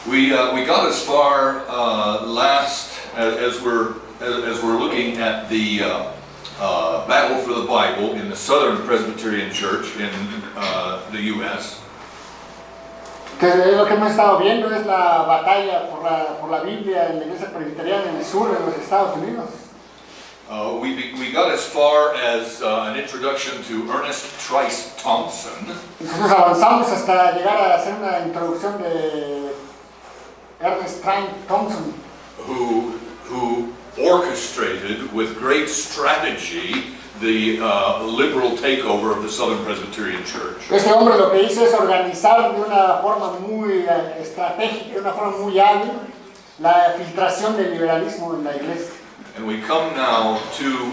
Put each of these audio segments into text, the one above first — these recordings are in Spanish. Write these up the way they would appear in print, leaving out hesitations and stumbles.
We got as far last as we're looking at the battle for the Bible in the Southern Presbyterian Church in the U.S. Que lo que hemos estado viendo es la batalla por la Biblia en la Iglesia Presbiteriana del Sur en los Estados Unidos. We got as far as an introduction to Ernest Trice Thompson. Entonces avanzamos hasta llegar a hacer una introducción de Ernest Trice Thompson, who orchestrated with great strategy the liberal takeover of the Southern Presbyterian Church. Este hombre lo que hizo es organizar de una forma muy estratégica, de una forma muy hábil, la filtración del liberalismo en la iglesia. And we come now to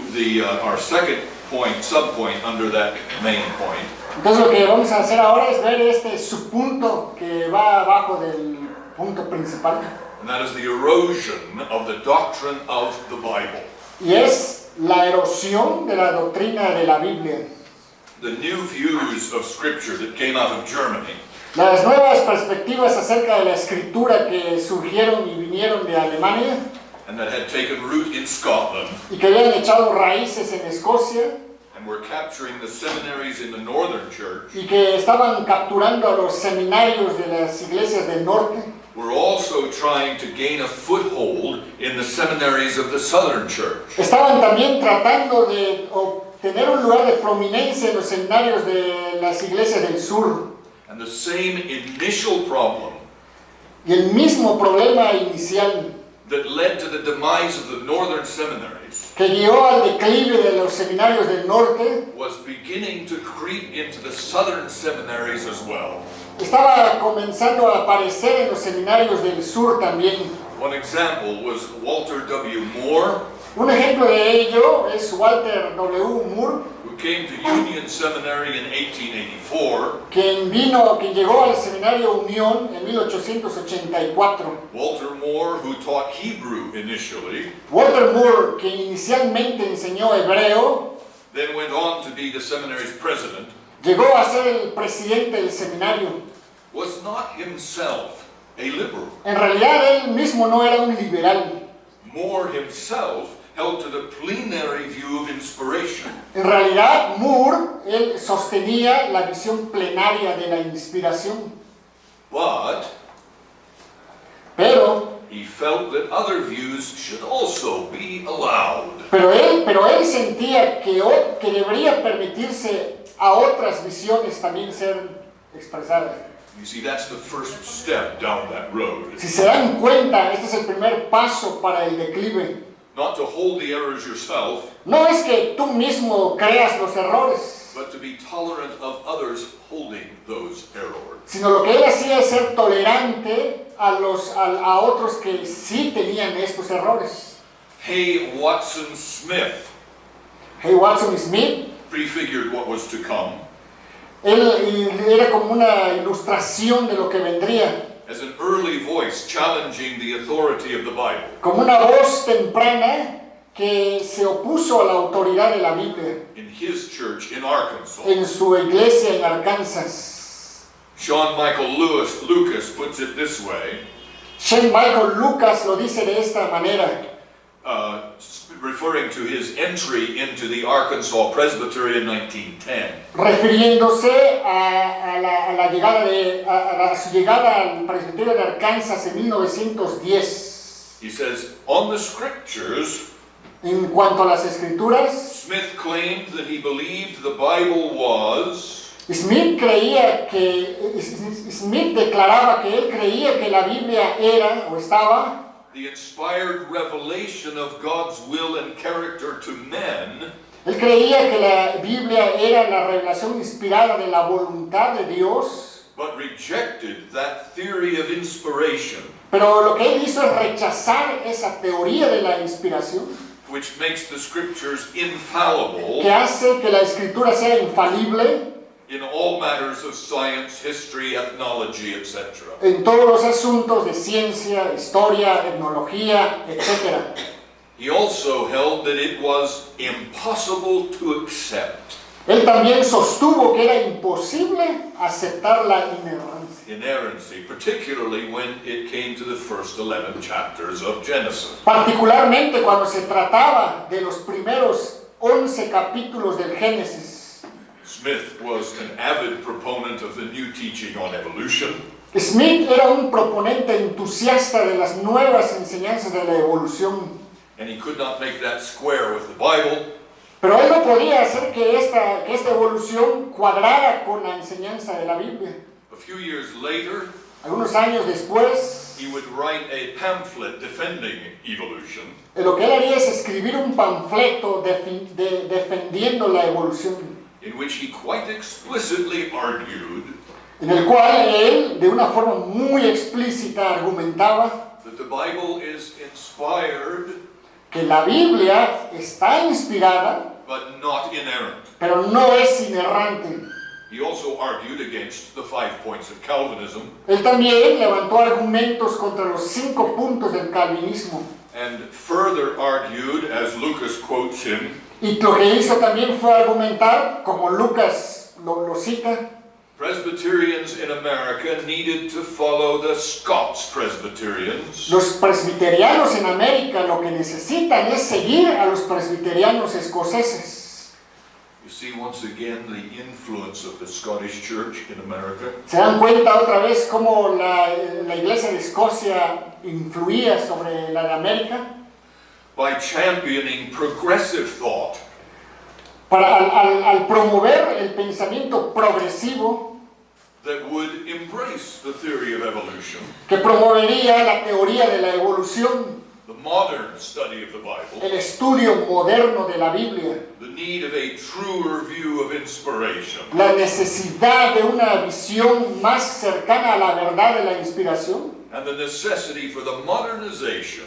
our second point, subpoint under that main point. Entonces lo que vamos a hacer ahora es ver este subpunto que va abajo del punto principal. And that is the erosion of the doctrine of the Bible. Y es la erosión de la doctrina de la Biblia. The new views of Scripture that came out of Germany. Las nuevas perspectivas acerca de la escritura que surgieron y vinieron de Alemania. And that had taken root in Scotland. Y que habían echado raíces en Escocia. And were capturing the seminaries in the northern church. Y que estaban capturando a los seminarios de las iglesias del norte. Were also trying to gain a foothold in the seminaries of the southern church. Estaban también tratando de obtener un lugar de prominencia en los seminarios de las iglesias del sur. And the same initial problem. Y el mismo problema inicial that led to the demise of the northern seminaries que guió al declive de los seminarios del norte was beginning to creep into the southern seminaries as well. Estaba comenzando a aparecer en los seminarios del sur también. One example was Walter W. Moore. Un ejemplo de ello es Walter W. Moore, who came to Union Seminary in 1884. quien llegó al seminario Unión en 1884. Walter Moore, who taught Hebrew initially. Walter Moore, quien inicialmente enseñó hebreo, then went on to be the seminary's president. Llegó a ser el presidente del seminario. Was not himself a liberal. En realidad él mismo no era un liberal. Moore himself held to the plenary view of inspiration. En realidad Moore él sostenía la visión plenaria de la inspiración. Pero he felt that other views should also be allowed. Pero él sentía que debería permitirse a otras visiones también ser expresadas. You see, that's the first step down that road. Si se dan cuenta, este es el primer paso para el declive. Not to hold the errors yourself. No es que tú mismo creas los errores. But to be tolerant of others holding those errors. Sino lo que él hacía es ser tolerante a otros que sí tenían estos errores. Hay Watson Smith prefigured what was to come. Él era como una ilustración de lo que vendría. As an early voice challenging the authority of the Bible. Como una voz temprana que se opuso a la autoridad de la Biblia. In his church in Arkansas. En su iglesia en Arkansas. Sean Michael Lucas puts it this way. Sean Michael Lucas lo dice de esta manera. Referring to his entry into the Arkansas Presbytery in 1910. Refiriéndose a su llegada al presbiterio de Arkansas en 1910. He says, on the scriptures, en cuanto a las escrituras, Smith claimed that he believed the Bible was. Smith declaraba que él creía que la Biblia era o estaba the inspired revelation of God's will and character to men. Él creía que la Biblia era la revelación inspirada de la voluntad de Dios. But rejected that theory of inspiration. Pero lo que él hizo es rechazar esa teoría de la inspiración. Which makes the scriptures infallible. Que hace que la escritura sea infalible. In all matters of science, history, ethnology, etc. En todos los asuntos de ciencia, historia, etnología, etc. He also held that it was impossible to accept. Él también sostuvo que era imposible aceptar la inerrancia. Inerrancy, particularly when it came to the first 11 chapters of Genesis. Particularmente cuando se trataba de los primeros 11 capítulos del Génesis. Smith was an avid proponent of the new teaching on evolution. Smith era un proponente entusiasta de las nuevas enseñanzas de la evolución. And he could not make that square with the Bible. Pero él no podía hacer que esta evolución cuadrara con la enseñanza de la Biblia. A few years later, Algunos años después, he would write a pamphlet defending evolution. lo que él haría es escribir un panfleto defendiendo la evolución, In which he quite explicitly argued en el cual él, de una forma muy explícita, argumentaba that the Bible is inspired que la Biblia está inspirada, but not inerrant. pero no es inerrante. He also argued against the 5 points of Calvinism Él también levantó argumentos contra los 5 puntos del calvinismo. and further argued, as Lucas quotes him, Y lo que hizo también fue argumentar, como Lucas lo cita, Presbyterians in America needed to follow the Scots Presbyterians los presbiterianos en América lo que necesitan es seguir a los presbiterianos escoceses. You see once again the influence of the Scottish Church in America. ¿Se dan cuenta otra vez cómo la Iglesia de Escocia influía sobre la de América? By championing progressive thought, Al promover el pensamiento progresivo that would embrace the theory of evolution, que promovería la teoría de la evolución, the modern study of the Bible, el estudio moderno de la Biblia, the need of a truer view of inspiration, la necesidad de una visión más cercana a la verdad de la inspiración and the necessity for the modernization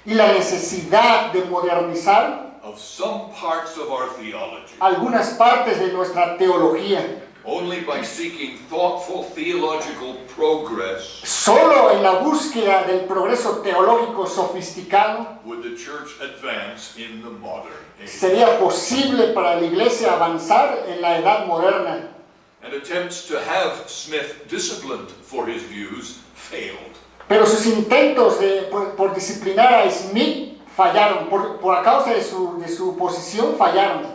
y la necesidad de modernizar of some parts of our theology. algunas partes de nuestra teología. Only by seeking thoughtful theological progress Solo en la búsqueda del progreso teológico sofisticado would the church advance in the modern age. sería posible para la iglesia avanzar en la edad moderna. And attempts to have Smith disciplined for his views failed. Pero sus intentos por disciplinar a Smith fallaron, por causa de su posición fallaron.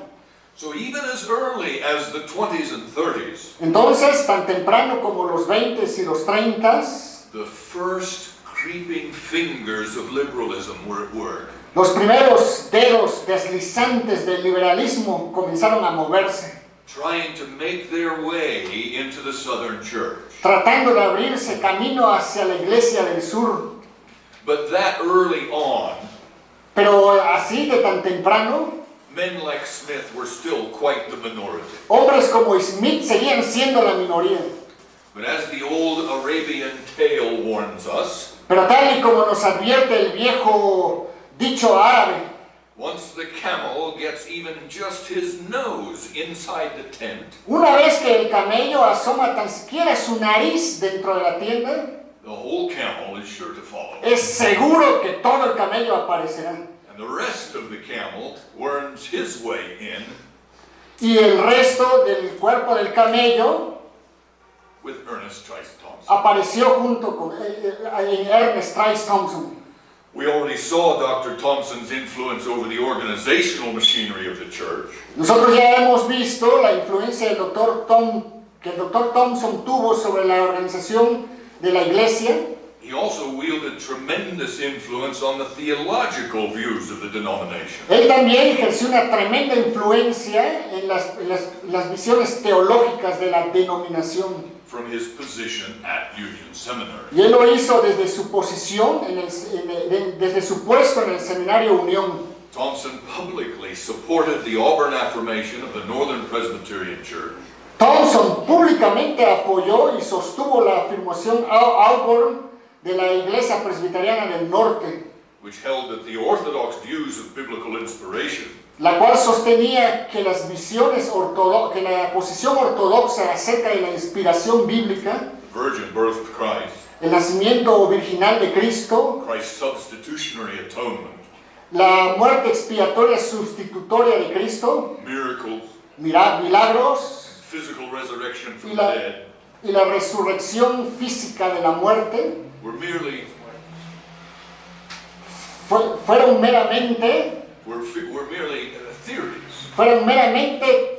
So even as early as the 20s and 30s, Entonces, tan temprano como los 20s y los 30s, the first creeping fingers of liberalism were at work. los primeros dedos deslizantes del liberalismo comenzaron a moverse, Trying to make their way into the Southern Church. tratando de abrirse camino hacia la Iglesia del Sur. But that early on, Pero así de tan temprano, men like Smith were still quite the minority. hombres como Smith seguían siendo la minoría. But as the old Arabian tale warns us, Pero tal y como nos advierte el viejo dicho árabe, once the camel gets even just his nose inside the tent, una vez que el camello asoma tan siquiera su nariz dentro de la tienda, the whole camel is sure to follow. es seguro que todo el camello aparecerá. And the rest of the camel worms his way in Y el resto del cuerpo del camello with Ernest Trice Thompson. apareció junto con Ernest Trice Thompson. We already saw Dr. Thompson's influence over the organizational machinery of the church. Nosotros ya hemos visto la influencia que el Dr. Thompson tuvo sobre la organización de la iglesia. He also wielded tremendous influence on the theological views of the denomination. Él también ejerció una tremenda influencia en las visiones teológicas de la denominación. From his position at Union Seminary. Y él lo hizo desde su posición, desde su puesto en el Seminario Unión. Thompson publicly supported the Auburn affirmation of the Northern Presbyterian Church. Thompson públicamente apoyó y sostuvo la afirmación Auburn de la Iglesia Presbiteriana del Norte, which held that the orthodox views of biblical inspiration la cual sostenía que la posición ortodoxa acerca de la inspiración bíblica, the virgin birth of Christ, el nacimiento virginal de Cristo, Christ's substitutionary atonement, la muerte expiatoria sustitutoria de Cristo, miracles, milagros physical resurrection from y the la, dead y la resurrección física de la muerte were merely fueron meramente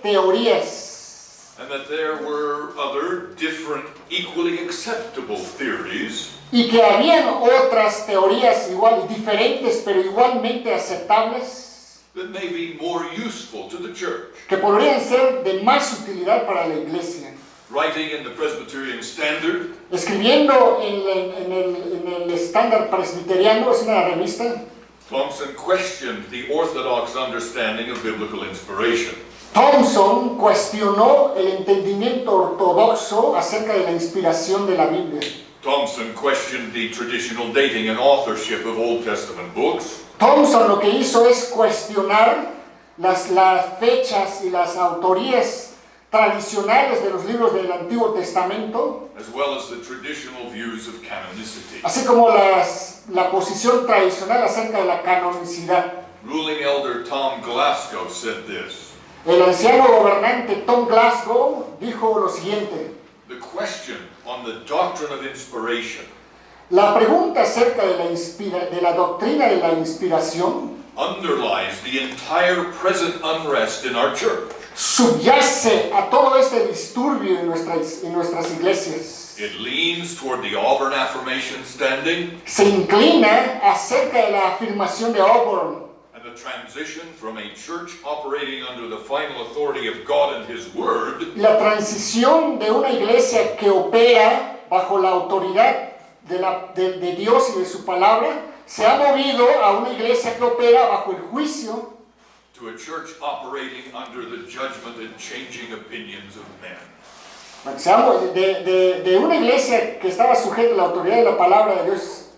teorías, and that there were other different, equally acceptable theories y que habían otras teorías igual diferentes pero igualmente aceptables that may be more useful to the church. que podrían ser de más utilidad para la iglesia. Writing in the Presbyterian Standard, Escribiendo en el estándar presbiteriano, es una revista, Thompson questioned the orthodox understanding of biblical inspiration. Thompson cuestionó el entendimiento ortodoxo acerca de la inspiración de la Biblia. Thompson questioned the traditional dating and authorship of Old Testament books. Thompson lo que hizo es cuestionar las fechas y las autorías tradicionales de los libros del Antiguo Testamento, as well as the traditional views of canonicity. así como la posición tradicional acerca de la canonicidad. Ruling elder Tom Glasgow said this: El anciano gobernante Tom Glasgow dijo lo siguiente: the question on the doctrine of inspiration la pregunta acerca de la doctrina de la inspiración underlies the entire present unrest in our church. subyace a todo este disturbio en nuestras iglesias. It leans toward the Auburn affirmation standing Se inclina acerca de la afirmación de Auburn and the transition from a church operating under the final authority of God and His Word la transición de una iglesia que opera bajo la autoridad de Dios y de su palabra se ha movido a una iglesia que opera bajo el juicio to a church operating under the judgment and changing opinions of men. De una iglesia que estaba sujeta a la autoridad de la palabra de Dios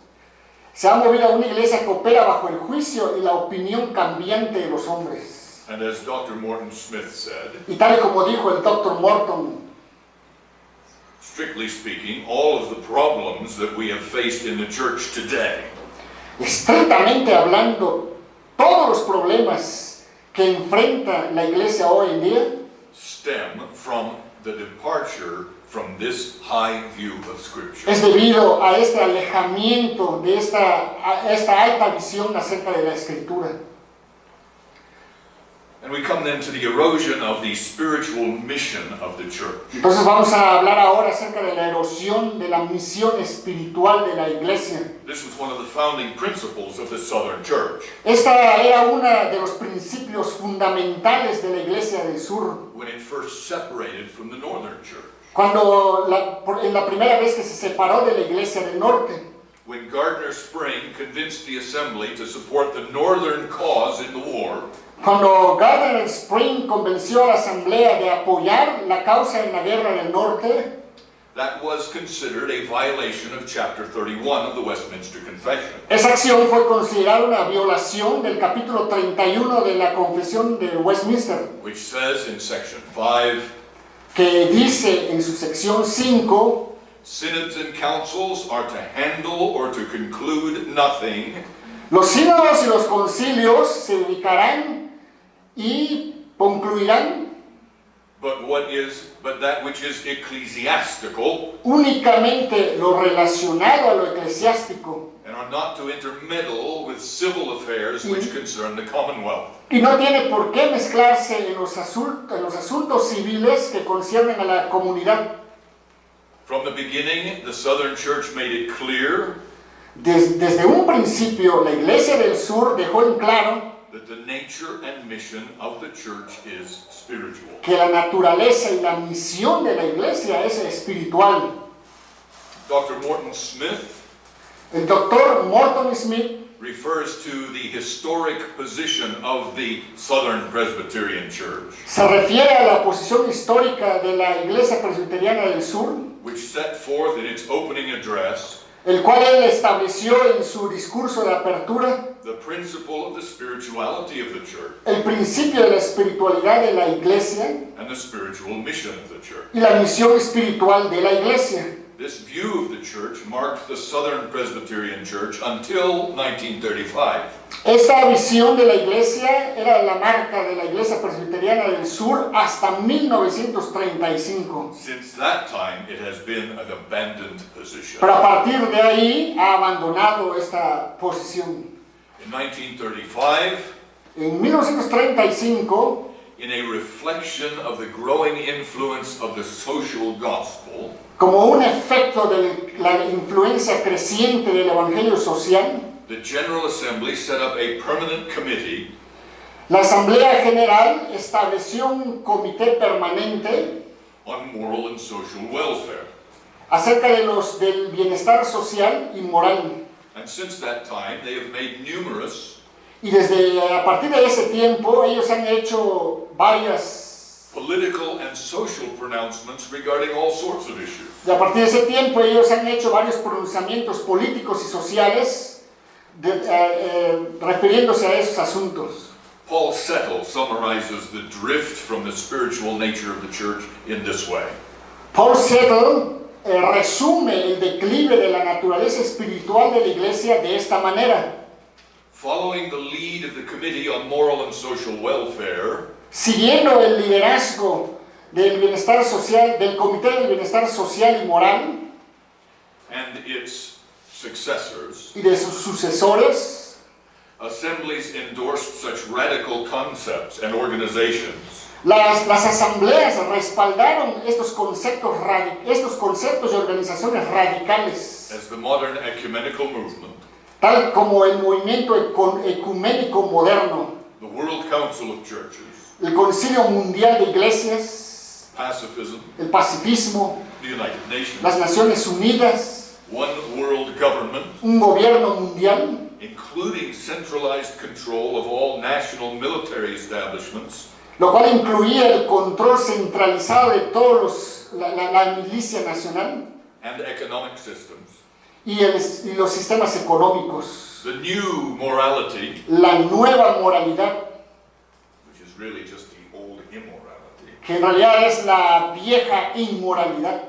se ha movido a una iglesia que opera bajo el juicio y la opinión cambiante de los hombres. And as Dr. Morton Smith said, Y tal como dijo el Dr. Morton, strictly speaking, all of the problems that we have faced in the church today estrictamente hablando, todos los problemas que enfrenta la iglesia hoy en día stem from the departure from this high view of Scripture. es debido a este alejamiento de esta alta visión acerca de la Escritura. And we come then to the erosion of the spiritual mission of the church. Entonces vamos a hablar ahora acerca de la erosión de la misión espiritual de la iglesia. This was one of the founding principles of the Southern Church. Esta era uno de los principios fundamentales de la Iglesia del Sur. When it first separated from the Northern Church. Cuando en la primera vez que se separó de la Iglesia del Norte. When Gardner Spring convinced the assembly to support the Northern cause in the war. Cuando Gardner Spring convenció a la asamblea de apoyar la causa en la guerra del norte, that was considered a violation of chapter 31 of the Westminster Confession. Esa acción fue considerada una violación del capítulo 31 de la Confesión de Westminster, which says in section 5, que dice en su sección 5, synods and councils are to handle or to conclude nothing. Los sínodos y los concilios se dedicarán y concluirán but that which is ecclesiastical, únicamente lo relacionado a lo eclesiástico, and are not to intermeddle with civil affairs which concern the commonwealth. Y no tiene por qué mezclarse en los asuntos civiles que conciernen a la comunidad. From the beginning, the Southern Church made it clear Desde un principio, la Iglesia del Sur dejó en claro that the nature and mission of the church is spiritual. Que la naturaleza y la misión de la Iglesia es espiritual. Dr. Morton Smith, el Dr. Morton Smith, refers to the historic position of the Southern Presbyterian Church, se refiere a la posición histórica de la Iglesia Presbiteriana del Sur, which set forth in its opening address el cual él estableció en su discurso de apertura the principle of the spirituality of the church el principio de la espiritualidad de la Iglesia and the spiritual mission of the church. y la misión espiritual de la Iglesia. This view of the church marked the Southern Presbyterian Church until 1935. Esta visión de la iglesia era la marca de la Iglesia Presbiteriana del Sur hasta 1935. Since that time, it has been an abandoned position. Pero a partir de ahí ha abandonado esta posición. In 1935, En 1935, in a reflection of the growing influence of the social gospel, como un efecto de la influencia creciente del evangelio social, the General Assembly set up a permanent committee la Asamblea General estableció un comité permanente on moral and social welfare. acerca del bienestar social y moral. And since that time, they have made numerous Y a partir de ese tiempo, ellos han hecho varias. political and social pronouncements regarding all sorts of issues. Y a partir de ese tiempo, ellos han hecho varios pronunciamientos políticos y sociales refiriéndose a esos asuntos. Paul Settle summarizes the drift from the spiritual nature of the church in this way. Paul Settle resume el declive de la naturaleza espiritual de la iglesia de esta manera. Following the lead of the Committee on Moral and Social Welfare, Siguiendo el liderazgo del bienestar social, del Comité del Bienestar Social y Moral and its successors, y de sus sucesores, assemblies endorsed such radical concepts and organizations las asambleas respaldaron estos conceptos y organizaciones radicales, as the modern ecumenical movement, tal como el movimiento ecuménico moderno, the World Council of Churches, el Concilio Mundial de Iglesias, pacifism, el pacifismo, the United Nations, las Naciones Unidas, one world government, un gobierno mundial, including centralized control of all national military establishments, lo cual incluía el control centralizado de todos la milicia nacional and economic systems. y los sistemas económicos, The new morality, la nueva moralidad, which is really just the old immorality, que en realidad es la vieja inmoralidad,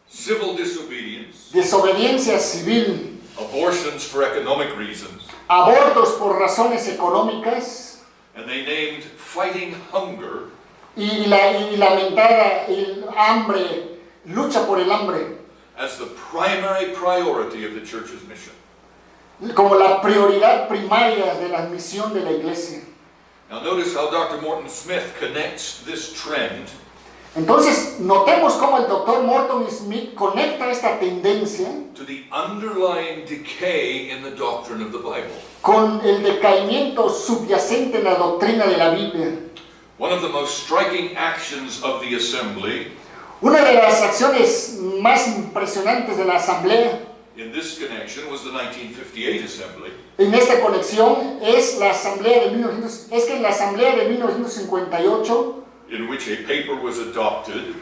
civil disobedience, desobediencia civil, abortions for economic reasons, abortos por razones económicas and they named fighting hunger y lamentada el hambre, lucha por el hambre, as the primary priority of the church's mission. como la prioridad primaria de la misión de la iglesia. Now notice how Dr. Morton Smith connects this trend Entonces, notemos cómo el Dr. Morton Smith conecta esta tendencia to the underlying decay in the doctrine of the Bible. con el decaimiento subyacente en la doctrina de la Biblia. One of the most striking actions of the assembly Una de las acciones más impresionantes de la asamblea in this connection was the 1958 assembly, en esta conexión es la asamblea que en la asamblea de 1958 in which a paper was adopted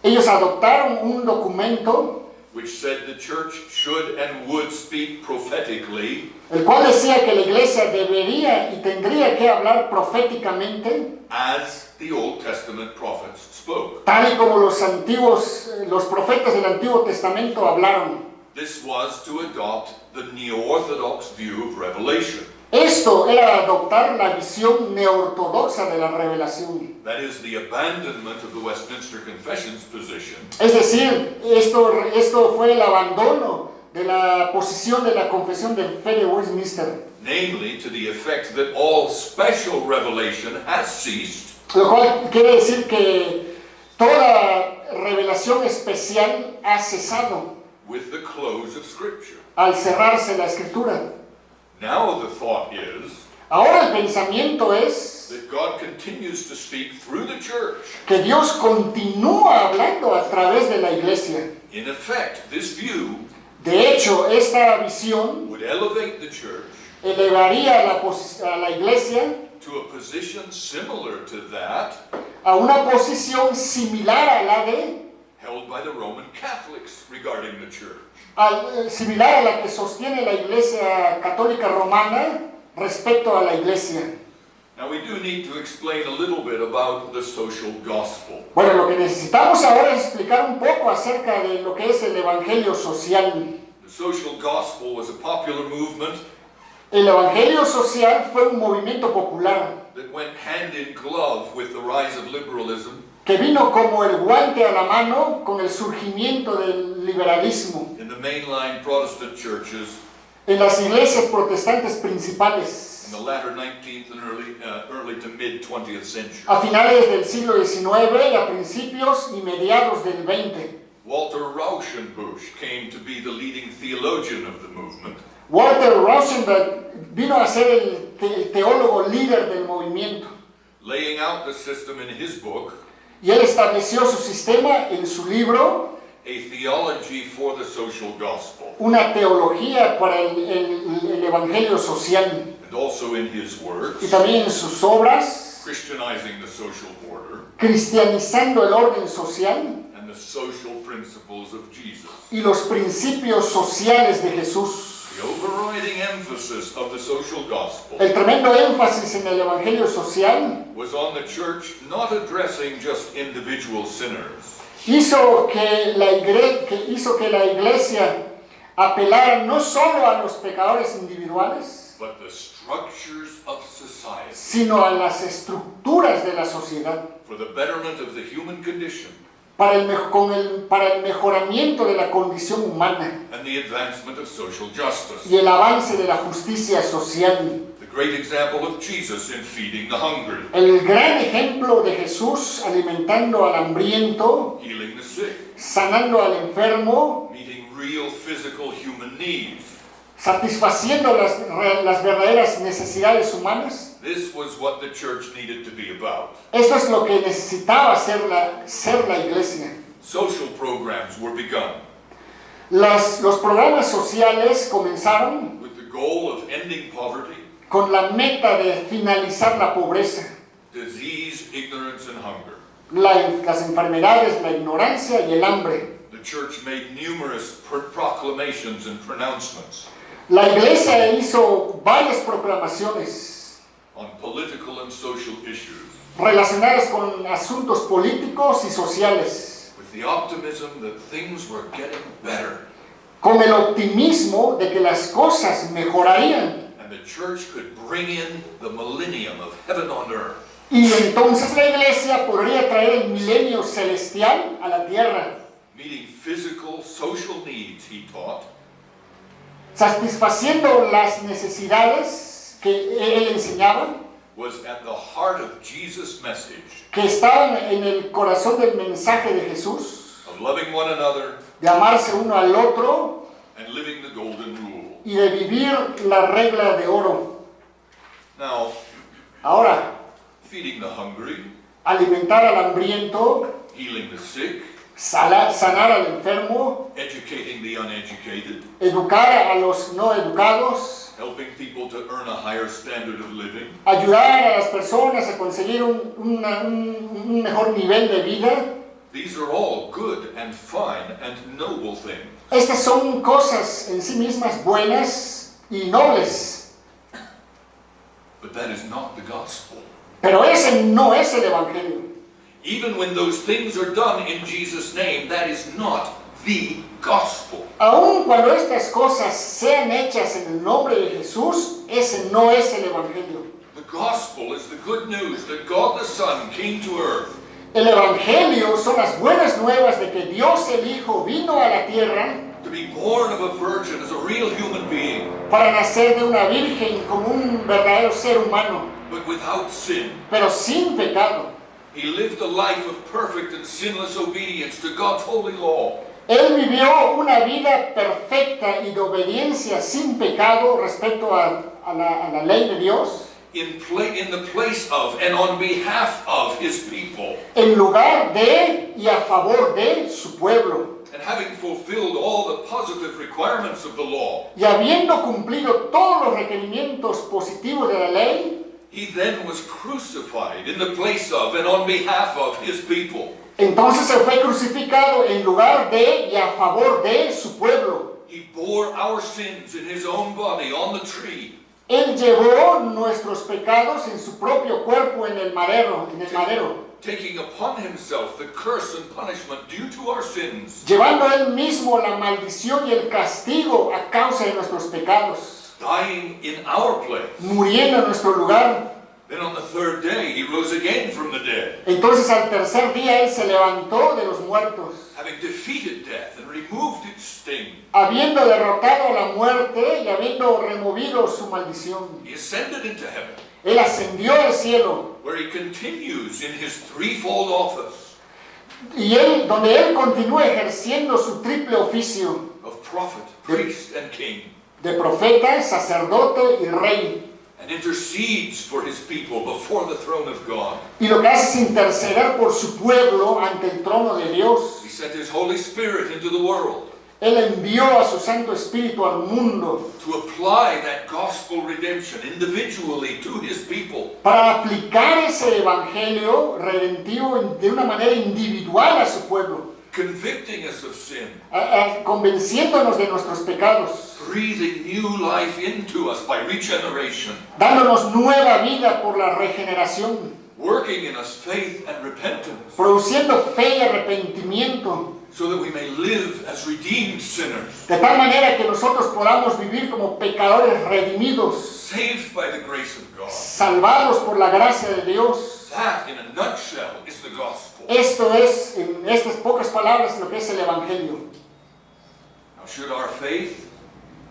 ellos adoptaron un documento which said the church should and would speak prophetically el cual decía que la iglesia debería y tendría que hablar proféticamente as the Old Testament prophets spoke. tal y como los profetas del Antiguo Testamento hablaron. This was to adopt the neo-orthodox view of Revelation. Esto era adoptar la visión neortodoxa de la revelación. That is the abandonment of the Westminster Confession's position Es decir, esto fue el abandono de la posición de la confesión de fe de Westminster, namely to the effect that all special revelation has ceased lo cual quiere decir que toda revelación especial ha cesado with the close of Scripture. al cerrarse la escritura. Now the thought is Ahora el pensamiento es that God continues to speak through the church. que Dios continúa hablando a través de la iglesia. In effect, this view De hecho, esta visión would elevate the church elevaría a la iglesia to a position similar to that a una posición similar a la held by the Roman Catholics regarding the church. similar a la que sostiene la Iglesia Católica Romana respecto a la iglesia. Now we do need to explain a little bit about the social gospel. Bueno, lo que necesitamos ahora es explicar un poco acerca de lo que es el evangelio social. The social gospel was a popular movement El evangelio social fue un movimiento popular that went hand in glove with the rise of liberalism que vino como el guante a la mano con el surgimiento del liberalismo in the mainline Protestant churches en las iglesias protestantes principales in the latter 19th and early to mid 20th century. a finales del siglo XIX y a principios y mediados del XX. Walter Rauschenbusch came to be the leading theologian of the movement. Walter Rauschenberg vino a ser el teólogo líder del movimiento Laying out the system in his book, y él estableció su sistema en su libro, A Theology for the Social Gospel, una teología para el evangelio social, and also in his works, y también en sus obras, Christianizing the Social Order cristianizando el orden social and the Social Principles of Jesus. y los principios sociales de Jesús. The overriding emphasis of the social gospel El tremendo énfasis en el evangelio social was on the church not addressing just individual sinners, hizo que la iglesia apelara no solo a los pecadores individuales, but the structures of society sino a las estructuras de la sociedad for the betterment of the human condition para el mejoramiento de la condición humana and the advancement of social justice. y el avance de la justicia social. The great example of Jesus in feeding the hungry, El gran ejemplo de Jesús alimentando al hambriento, healing the sick, sanando al enfermo, meeting real physical human needs. satisfaciendo las verdaderas necesidades humanas. This was what the church needed to be about. Esto es lo que necesitaba ser la iglesia. Social programs were begun Los programas sociales comenzaron with the goal of ending poverty, con la meta de finalizar la pobreza, disease, ignorance, and hunger. las enfermedades, la ignorancia y el hambre. The church made numerous proclamations and pronouncements La iglesia hizo varias proclamaciones on political and social issues relacionadas con asuntos políticos y sociales, with the optimism that things were getting better con el optimismo de que las cosas mejorarían and the church could bring in the millennium of heaven on earth. y entonces la iglesia podría traer el milenio celestial a la tierra, Meeting physical, social needs, he taught, satisfaciendo las necesidades que él enseñaba, was at the heart of Jesus' message que estaban en el corazón del mensaje de Jesús, of loving one another de amarse uno al otro and living the golden rule. y de vivir la regla de oro. Now, Ahora, feeding the hungry, alimentar al hambriento, healing the sick, sanar al enfermo, educating the uneducated, educar a los no educados, helping people to earn a higher standard of living. ayudar a las personas a conseguir un mejor nivel de vida. These are all good and fine and noble things. Estas son cosas en sí mismas buenas y nobles, But that is not the gospel. pero ese no es el evangelio. Even when those things are done in Jesus' name, that is not the gospel. Aun cuando estas cosas sean hechas en el nombre de Jesús, ese no es el evangelio. The gospel is the good news that God the Son came to earth El evangelio son las buenas nuevas de que Dios el Hijo vino a la tierra to be born of a virgin as a real human being, para nacer de una virgen como un verdadero ser humano, but without sin. pero sin pecado. He lived a life of perfect and sinless obedience to God's holy law. Él vivió una vida perfecta y de obediencia sin pecado respecto a la ley de Dios, In the place of and on behalf of his people. en lugar de y a favor de su pueblo. And having fulfilled all the positive requirements of the law, Y habiendo cumplido todos los requerimientos positivos de la ley, he then was crucified in the place of and on behalf of his people. entonces se fue crucificado en lugar de y a favor de su pueblo. He bore our sins in his own body on the tree. Él llevó nuestros pecados en su propio cuerpo en el madero, taking upon himself the curse and punishment due to our sins, llevando Él mismo la maldición y el castigo a causa de nuestros pecados, dying in our place. muriendo en nuestro lugar. Then on the third day, he rose again from the dead, Entonces al tercer día Él se levantó de los muertos, having defeated death and removed its sting. habiendo derrotado a la muerte y habiendo removido su maldición. He ascended into heaven, Él ascendió al cielo where he continues in his threefold office y donde Él continúa ejerciendo su triple oficio of prophet, priest, and king, de profeta, sacerdote y rey. and intercedes for his people before the throne of God. Y lo que hace es interceder por su pueblo ante el trono de Dios. He sent his Holy Spirit into the world Él envió a su Santo Espíritu al mundo to apply that gospel redemption individually to his people, para aplicar ese evangelio redentivo de una manera individual a su pueblo, convicting us of sin, convenciéndonos de nuestros pecados, breathing new life into us by regeneration, dándonos nueva vida por la regeneración, working in us faith and repentance, produciendo fe y arrepentimiento, so that we may live as redeemed sinners, de tal manera que nosotros podamos vivir como pecadores redimidos, saved by the grace of God. salvados por la gracia de Dios. That, in a nutshell, is the gospel. Esto es, en estas pocas palabras, lo que es el evangelio. Now, should our faith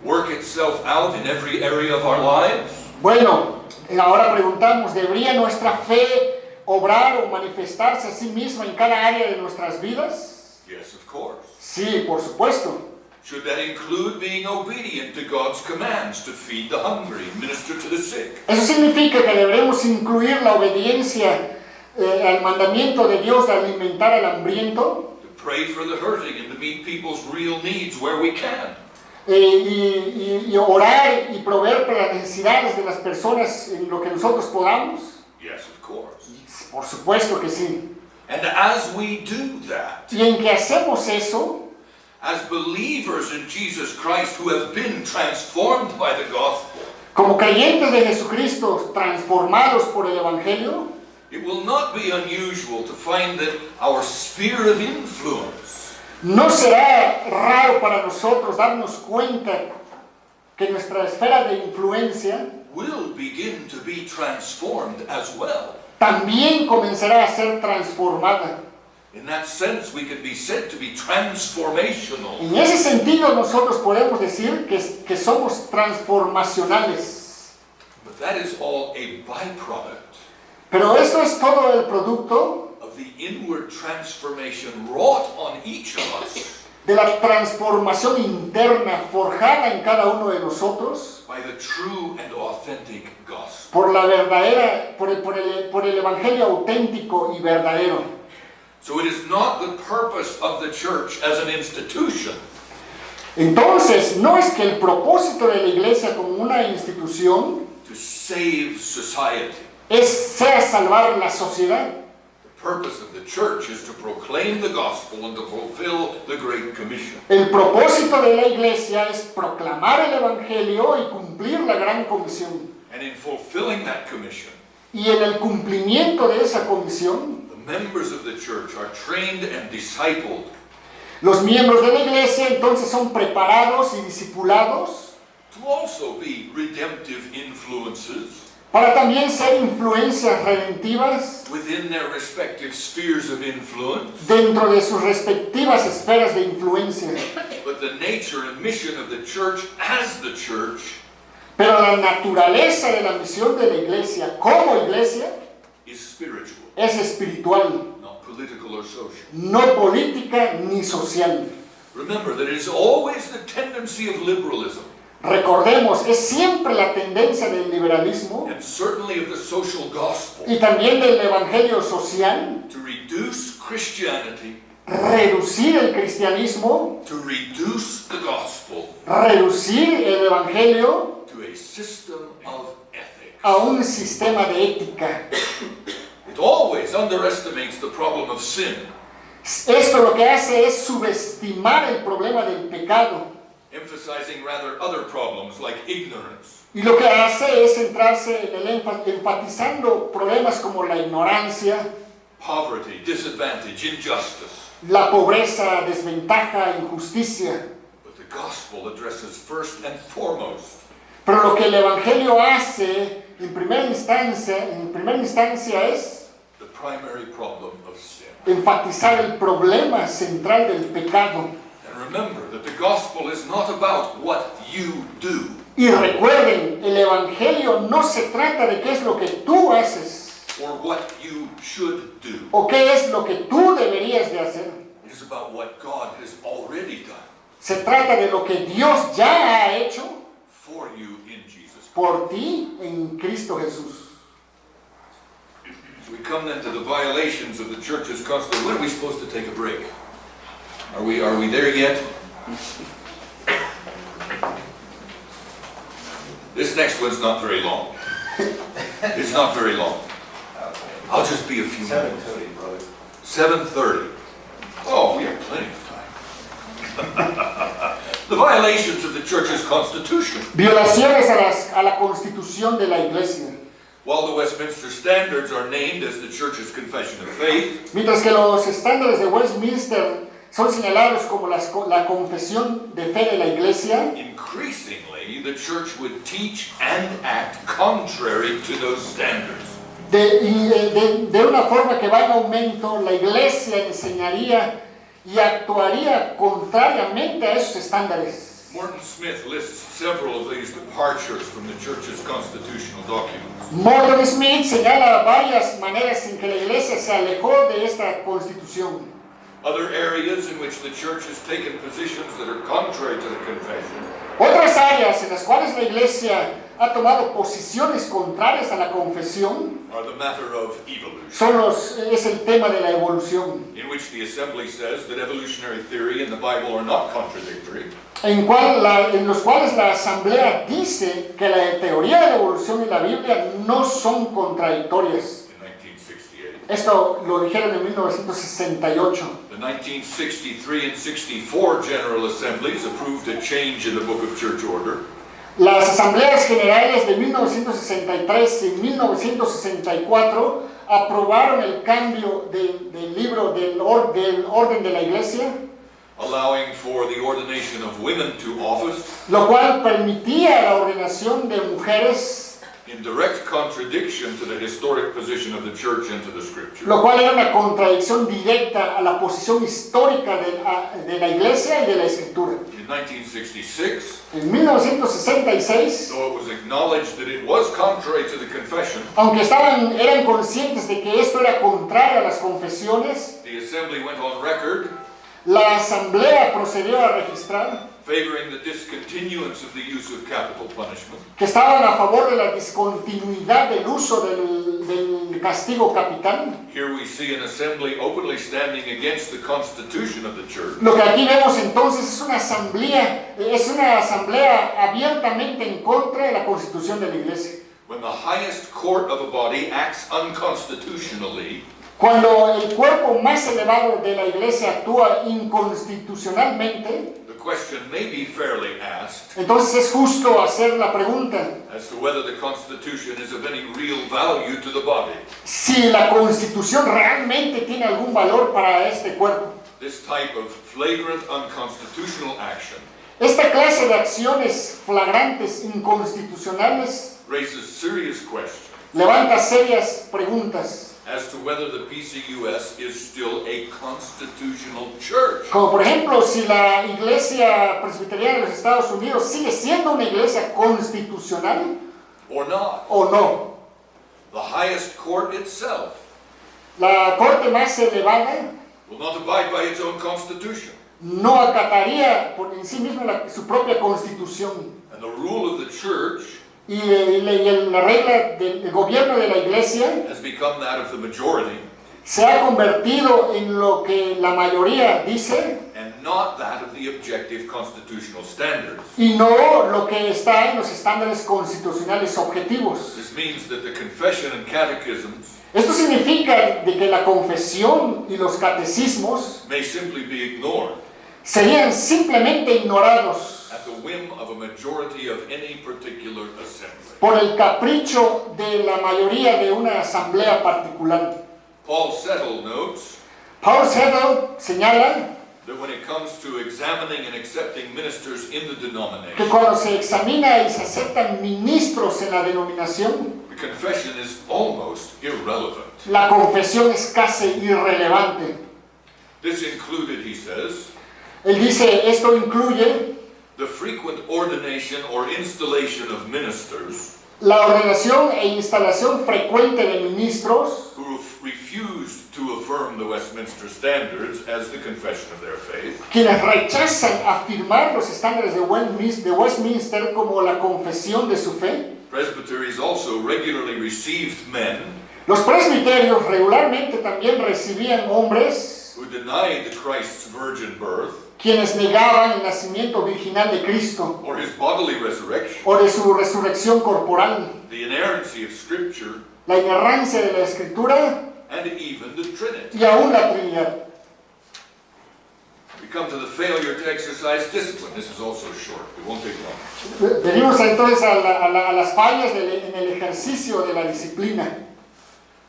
work itself out in every area of our lives? Bueno, ahora preguntamos, ¿debería nuestra fe obrar o manifestarse a sí misma en cada área de nuestras vidas? Yes, of course. Sí, por supuesto. Should that include being obedient to God's commands to feed the hungry, minister to the sick? Eso significa que deberemos incluir la obediencia al mandamiento de Dios de alimentar al hambriento, To pray for the hurting and to meet people's real needs where we can? y orar y proveer para las necesidades de las personas en lo que nosotros podamos. Yes, of course. Por supuesto que sí. And as we do that, Y en que hacemos eso, as believers in Jesus Christ who have been transformed by the gospel, como creyentes de Jesucristo transformados por el Evangelio, it will not be unusual to find that our sphere of influence no será raro para nosotros darnos cuenta que nuestra esfera de influencia will begin to be transformed as well. también comenzará a ser transformada. In that sense, we can be said to be transformational. En ese sentido nosotros podemos decir que somos transformacionales. But that is all a byproduct Pero esto es todo el producto of the inward transformation wrought on each of us de la transformación interna forjada en cada uno de nosotros by the true and authentic gospel. por la verdadera, por el evangelio auténtico y verdadero. So it is not the purpose of the church as an institution Entonces, no es que el propósito de la iglesia como una institución to save society. sea salvar la sociedad. The purpose of the church is to proclaim the gospel and to fulfill the Great Commission. El propósito de la iglesia es proclamar el evangelio y cumplir la gran comisión. And in fulfilling that commission, Y en el cumplimiento de esa comisión, the members of the church are trained and discipled los miembros de la iglesia entonces son preparados y discipulados to also be redemptive influences para también ser influencias redentivas within their respective spheres of influence. dentro de sus respectivas esferas de influencia. But the nature and mission of the church as the church Pero la naturaleza de la misión de la iglesia como iglesia is spiritual, es espiritual, not political or social. no política ni social. Remember that it is always the tendency of liberalism, Recordemos, es siempre la tendencia del liberalismo and certainly of the social gospel, y también del evangelio social, to reduce Christianity, reducir el cristianismo, to reduce the gospel reducir el evangelio to a system of ethics. a un sistema de ética. It always underestimates the problem of sin, Esto lo que hace es subestimar el problema del pecado, emphasizing rather other problems like ignorance, Y lo que hace es centrarse en el enfatizando problemas como la ignorancia, poverty, disadvantage, injustice. la pobreza, desventaja, injusticia. But the gospel addresses first and foremost Pero lo que el Evangelio hace en primera instancia es the primary problem of sin. enfatizar el problema central del pecado. And remember that the gospel is not about what you do. Y recuerden, el Evangelio no se trata de qué es lo que tú haces Or what you should do. o qué es lo que tú deberías de hacer. It is about what God has already done Se trata de lo que Dios ya ha hecho for you in Jesus Christ. por ti en Cristo Jesús. So we come then to the violations of the church's constitution. When are we supposed to take a break? Are we there yet? This next one's not very long. It's not very long. I'll just be a few minutes. 7:30, brother. 7:30. Oh, we have plenty of time. The violations of the church's constitution. Violaciones a la constitución de la iglesia. While the Westminster Standards are named as the church's confession of faith, Mientras que los estándares de Westminster son señalados como la confesión de fe de la iglesia, increasingly the church would teach and act contrary to those standards. de una forma que va en aumento, la iglesia enseñaría y actuaría contrariamente a esos estándares. Morton Smith lists several of these departures from the church's constitutional documents. Morton Smith señala varias maneras en que la iglesia se alejó de esta constitución. Other areas in which the church has taken positions that are contrary to the confession Otras áreas en las cuales la iglesia ha tomado posiciones contrarias a la confesión are the matter of evolution, es el tema de la evolución, in which the assembly says that evolutionary theory and the Bible are not contradictory, en los cuales la asamblea dice que la teoría de la evolución y la Biblia no son contradictorias. in 1968. Esto lo dijeron en 1968. The 1963 and 64 General Assemblies approved a change in the Book of Church Order. Las asambleas generales de 1963 y 1964 aprobaron el cambio del libro del orden de la iglesia, allowing for the ordination of women to office lo cual permitía la ordenación de mujeres, in direct contradiction to the historic position of the church and to the scripture. lo cual era una contradicción directa a la posición histórica de la iglesia y de la escritura. In 1966, En 1966, though it was acknowledged that it was contrary to the confession, aunque eran conscientes de que esto era contrario a las confesiones, the assembly went on record la asamblea procedió a registrar favoring the discontinuance of the use of capital punishment, que estaban a favor de la discontinuidad del uso del castigo capital. Here we see an assembly openly standing against the constitution of the church, Lo que aquí vemos entonces es una asamblea abiertamente en contra de la constitución de la iglesia. when the highest court of a body acts unconstitutionally. Cuando el cuerpo más elevado de la iglesia actúa inconstitucionalmente, The question may be fairly asked entonces es justo hacer la pregunta: as to whether the Constitution is of any real value to the body. si la constitución realmente tiene algún valor para este cuerpo. This type of flagrant unconstitutional action Esta clase de acciones flagrantes inconstitucionales raises serious questions levanta serias preguntas, as to whether the PCUS is still a constitutional church. como por ejemplo si la Iglesia Presbiteriana de los Estados Unidos sigue siendo una iglesia constitucional Or not. o no. The highest court itself La corte más elevada will not abide by its own constitution, no acataría por en sí misma su propia constitución, and the rule of the church y la regla del gobierno de la iglesia has become that of the majority se ha convertido en lo que la mayoría dice and not that of the objective constitutional standards. y no lo que está en los estándares constitucionales objetivos. This means that the confession and catechisms Esto significa de que la confesión y los catecismos may simply be ignored serían simplemente ignorados at the whim of a majority of any particular assembly. por el capricho de la mayoría de una asamblea particular. Paul Settle notes Paul Settle señala that when it comes to examining and accepting ministers in the que denomination, cuando se examina y se aceptan ministros en la denominación, the confession is almost irrelevant. la confesión es casi irrelevante. This included, he says, Él dice, esto incluye the frequent ordination or installation of ministers la ordenación e instalación frecuente de ministros who refused to affirm the Westminster Standards as the confession of their faith, quienes rechazan afirmar los estándares de Westminster como la confesión de su fe. presbyteries also regularly received men Los presbiterios regularmente también recibían hombres who denied Christ's virgin birth quienes negaban el nacimiento virginal de Cristo or his bodily resurrection, o de su resurrección corporal, the inerrancy of Scripture, la inerrancia de la Escritura and even the Trinity. y aún la Trinidad. We come to the failure to exercise discipline. This is also short. It won't take long. Venimos entonces a las fallas en el ejercicio de la disciplina.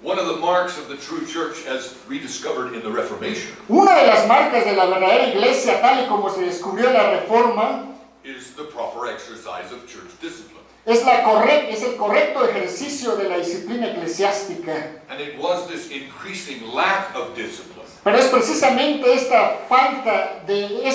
One of the marks of the true church as rediscovered in the Reformation Una de las marcas de la verdadera iglesia, tal y como se descubrió en la Reforma, is the proper exercise of church discipline. es el correcto ejercicio de la disciplina eclesiástica. And it was this increasing lack of discipline Pero es precisamente esta falta del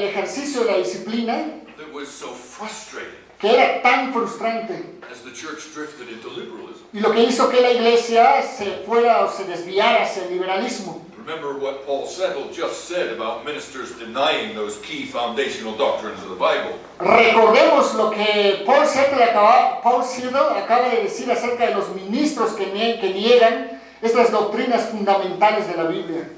ejercicio de la disciplina that was so frustrating que era tan frustrante as the church drifted into liberalism. y lo que hizo que la iglesia se fuera o se desviara hacia el liberalismo. Remember what Paul Settle just said about ministers denying those key foundational doctrines of the Bible. Recordemos lo que Paul Settle acaba de decir acerca de los ministros que niegan estas doctrinas fundamentales de la Biblia.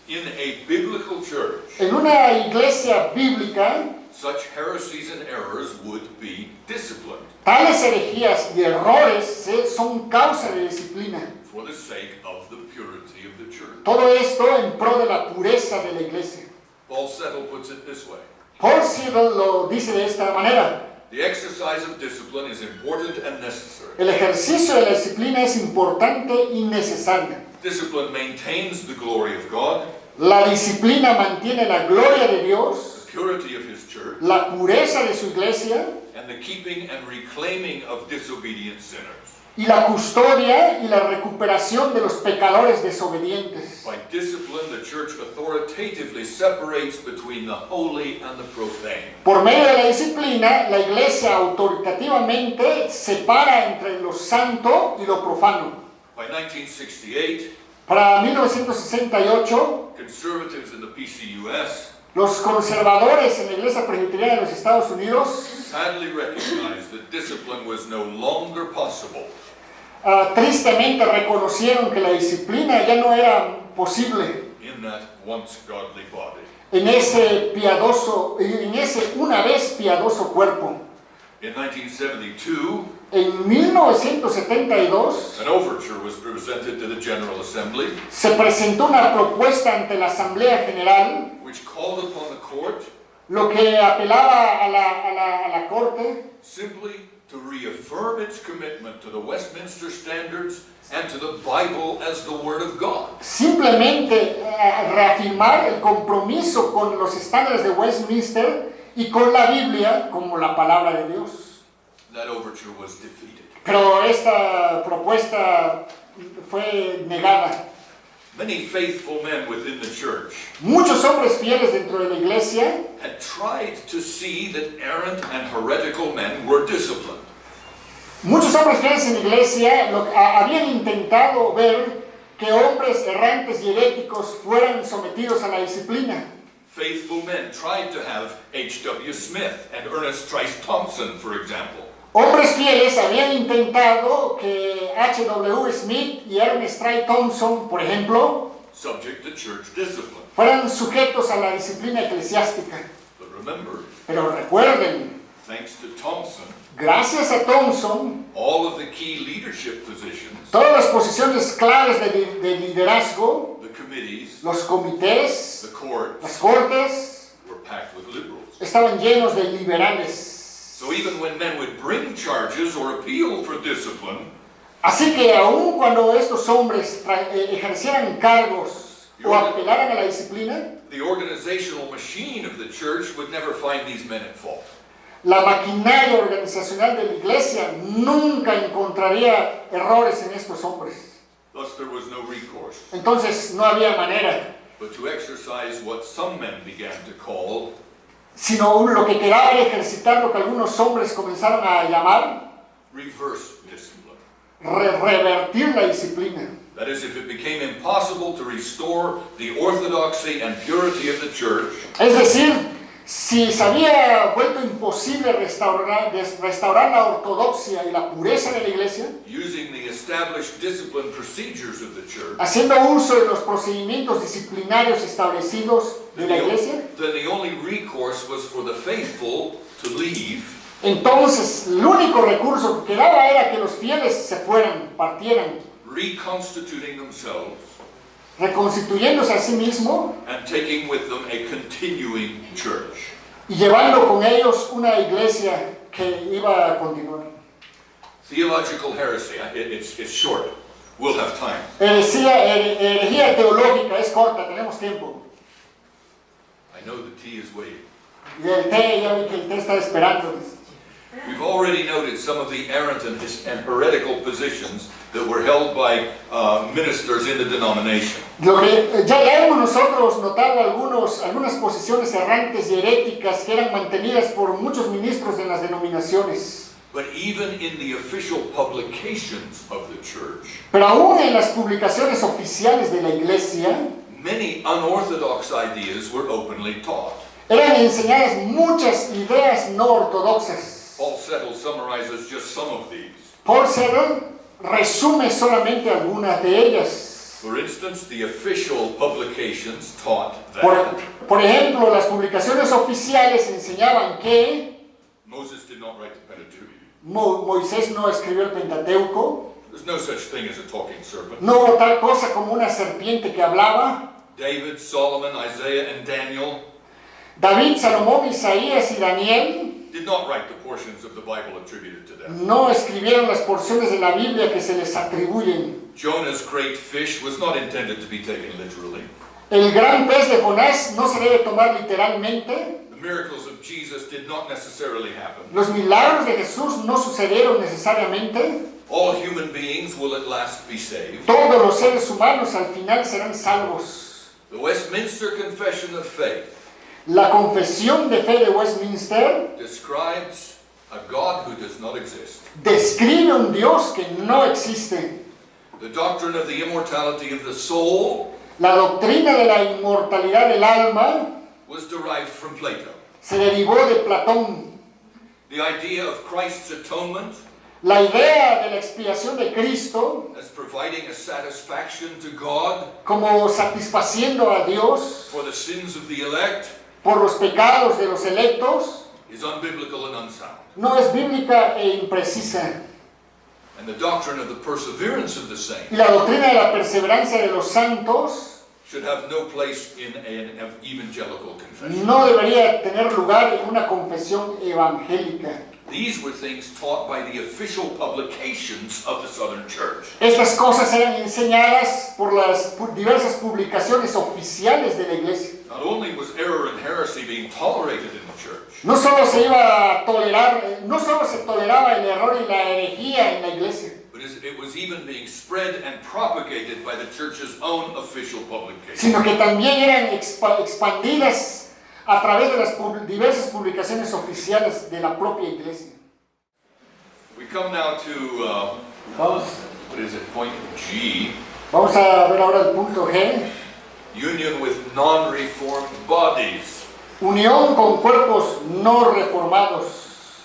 In a biblical church, En una iglesia bíblica, such heresies and errors would be disciplined tales herejías y errores son causa de disciplina. for the sake of the purity of the church. Todo esto en pro de la pureza de la iglesia. Paul Settle puts it this way. Paul Settle lo dice de esta manera. The exercise of discipline is important and necessary. El ejercicio de la disciplina es importante y necesario. Discipline maintains the glory of God, La disciplina mantiene la gloria de Dios, the purity of his church, la pureza de su iglesia and the keeping and reclaiming of disobedient sinners. y la custodia y la recuperación de los pecadores desobedientes. By discipline, the church authoritatively separates between the holy and the profane. Por medio de la disciplina, la iglesia autoritativamente separa entre lo santo y lo profano. By 1968, Para 1968, conservatives in the PCUS los conservadores en la Iglesia Presbiteriana de los Estados Unidos sadly recognized that discipline was no longer possible tristemente reconocieron que la disciplina ya no era posible in that once godly body. en ese una vez piadoso cuerpo. In 1972, En 1972 an overture was presented to the General Assembly se presentó una propuesta ante la Asamblea General, which called upon the court lo que apelaba a la Corte simply to reaffirm its commitment to the Westminster Standards and to the Bible as the Word of God. simplemente reafirmar el compromiso con los estándares de Westminster y con la Biblia como la palabra de Dios. That overture was defeated. Pero esta propuesta fue negada. Many faithful men within the church Muchos hombres fieles dentro de la iglesia had tried to see that errant and heretical men were disciplined. Muchos hombres fieles en la iglesia habían intentado ver que hombres errantes y heréticos fueran sometidos a la disciplina. Faithful men tried to have H.W. Smith and Ernest Trice Thompson, for example, Hombres fieles habían intentado que H.W. Smith y Ernest Trice Thompson, por ejemplo, subject to church discipline. fueran sujetos a la disciplina eclesiástica. But remember, Pero recuerden, thanks to Thompson, Gracias a Thompson, all of the key leadership positions, todas las posiciones claves de liderazgo, the committees, los comités, the courts, las cortes, were packed with liberals. estaban llenos de liberales. So even when men would bring charges or appeal for discipline, Así que aun cuando estos hombres ejercieran cargos o apelaran a la disciplina, the organizational machine of the church would never find these men at fault. la maquinaria organizacional de la iglesia nunca encontraría errores en estos hombres. Thus there was no recourse, Entonces no había manera, but to exercise what some men began to call sino lo que quedaba era ejercitar lo que algunos hombres comenzaron a llamar reverse discipline. revertir la disciplina. That is, if it became impossible to restore the orthodoxy and purity of the church, Es decir, si se había vuelto imposible restaurar la ortodoxia y la pureza de la iglesia, using the established discipline procedures of the church, haciendo uso de los procedimientos disciplinarios establecidos de la iglesia, then the only recourse was for the faithful to leave entonces el único recurso que quedaba era que los fieles se fueran, partieran, reconstituting themselves reconstituyéndose a sí mismo and taking with them a continuing church. y llevando con ellos una iglesia que iba a continuar. Theological heresy, it's short. We'll have time. Herejía teológica es corta, tenemos tiempo. I know the tea is waiting. Y el té, ya vi que el té está esperando. We've already noted some of the errant and heretical positions that were held by ministers in the denomination. Ya hemos nosotros notado algunas posiciones errantes y heréticas que eran mantenidas por muchos ministros en las denominaciones. But even in the official publications of the church, Pero aún en las publicaciones oficiales de la iglesia, many unorthodox ideas were openly taught. eran enseñadas muchas ideas no ortodoxas. Paul Settle summarizes just some of these. Paul Settle resume solamente algunas de ellas. For instance, the official publications taught that Por ejemplo, las publicaciones oficiales enseñaban que Moses did not write the Pentateuch. Moisés no escribió el Pentateuco, There's no such thing as a talking serpent. no hubo tal cosa como una serpiente que hablaba. David, Solomon, Isaiah, and Daniel David, Salomón, Isaías y Daniel did not write the portions of the Bible attributed to them. no escribieron las porciones de la Biblia que se les atribuyen. Jonah's great fish was not intended to be taken literally. El gran pez de Jonás no se debe tomar literalmente. The miracles of Jesus did not necessarily happen. Los milagros de Jesús no sucedieron necesariamente. All human beings will at last be saved. Todos los seres humanos al final serán salvos. The Westminster Confession of Faith La confesión de fe de Westminster describes a God who does not exist. describe un Dios que no existe. The doctrine of the immortality of the soul La doctrina de la inmortalidad del alma was derived from Plato. se derivó de Platón. The idea of Christ's atonement La idea de la expiación de Cristo as providing a satisfaction to God como satisfaciendo a Dios for the sins of the elect por los pecados de los electos is unbiblical and unsound. no es bíblica e imprecisa. And the doctrine of the perseverance of the saints Y la doctrina de la perseverancia de los santos should have no place in an evangelical confession. no debería tener lugar en una confesión evangélica. These were things taught by the official publications of the Southern Church. Estas cosas eran enseñadas por las diversas publicaciones oficiales de la iglesia. Not only was error and heresy being tolerated in the church, No solo se iba a tolerar, no solo se toleraba el error y la herejía en la iglesia, but it was even being spread and propagated by the church's own official publications. sino que también eran expandidas a través de las diversas publicaciones oficiales de la propia iglesia. We come now to, what is it, point G, Vamos a ver ahora el punto G. union with non-reformed bodies. Unión con cuerpos no reformados.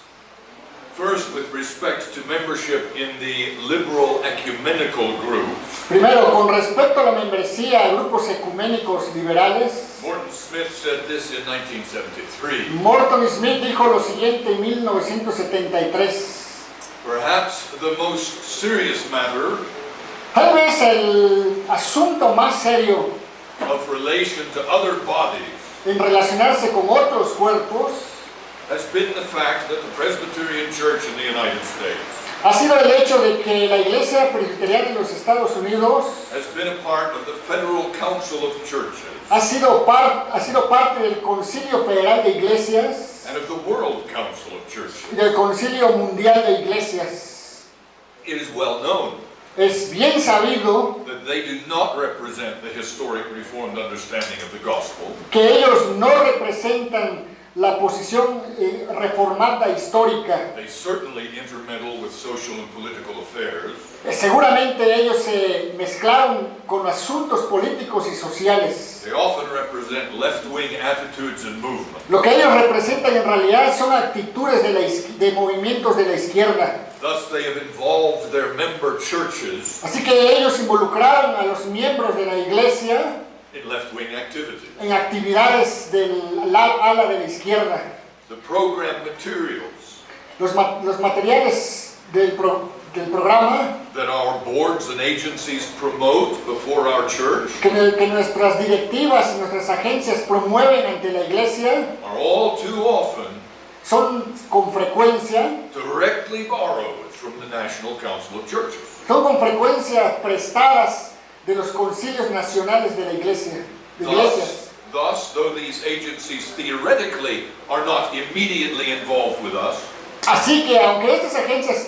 First, with respect to membership in the liberal ecumenical groups, Primero, con respecto a la membresía a grupos ecuménicos liberales, Morton Smith said this in 1973. Morton Smith dijo lo siguiente en 1973. Perhaps the most serious matter Tal vez el asunto más serio of relation to other bodies en relacionarse con otros cuerpos has been the fact that the Presbyterian Church in the United States ha sido el hecho de que la Iglesia Presbiteriana en los Estados Unidos has been a part of the Federal Council of Churches ha sido parte del Concilio Federal de Iglesias and of the World Council of Churches. y del Concilio Mundial de Iglesias. It is well known Es bien sabido that they do not represent the historic Reformed understanding of the gospel. que ellos no representan la posición reformada histórica. They certainly intermeddle with social and political affairs. Seguramente ellos se mezclaron con asuntos políticos y sociales. They often represent left-wing attitudes and movements. Lo que ellos representan en realidad son actitudes de movimientos de la izquierda. Thus, they have involved their member churches Así que ellos involucraron a los miembros de la iglesia in left-wing activities. en actividades del ala de la izquierda. The program materials Los materiales del programa that our boards and agencies promote before our church que nuestras directivas y nuestras agencias promueven ante la iglesia are all too often son con frecuencia directly borrowed from the National Council of Churches. son con frecuencia prestadas de los concilios nacionales de la iglesia, de iglesias. Thus, though these agencies theoretically are not immediately involved with us, Así que aunque estas agencias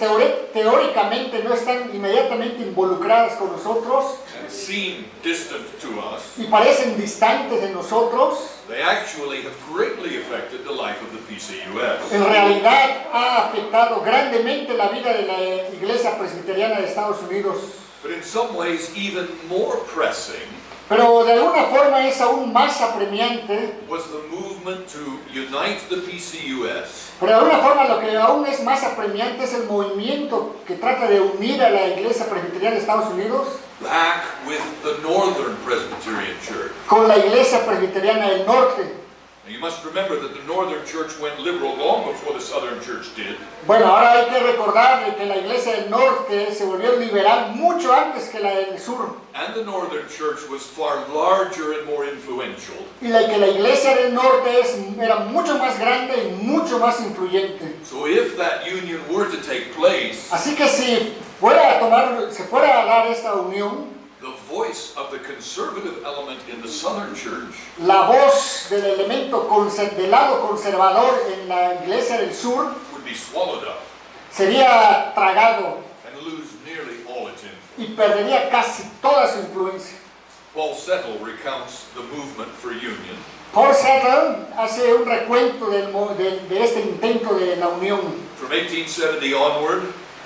teóricamente no están inmediatamente involucradas con nosotros and seem distant to us, y parecen distantes de nosotros, they actually have greatly affected the life of the PCUS. en realidad ha afectado grandemente la vida de la Iglesia Presbiteriana de Estados Unidos. But in some ways, even more pressing Pero de alguna forma es aún más apremiante, was the movement to unite the PCUS pero de alguna forma lo que aún es más apremiante es el movimiento que trata de unir a la Iglesia Presbiteriana de Estados Unidos back with the Northern Presbyterian Church. con la Iglesia Presbiteriana del Norte. Now, you must remember that the Northern Church went liberal long before the Southern Church did. Bueno, ahora hay que recordar que la Iglesia del Norte se volvió liberal mucho antes que la del Sur. And the Northern Church was far larger and more influential Y que la Iglesia del Norte era mucho más grande y mucho más influyente. So if that union were to take place, Así que si se fuera a dar esta unión, the voice of the conservative element in the Southern Church la voz del elemento del lado conservador en la Iglesia del Sur would be swallowed up sería tragado and lose nearly all its influence. y perdería casi toda su influencia. Paul Settle recounts the movement for union Paul Settle hace un recuento de este intento de la unión. from 1870 onward.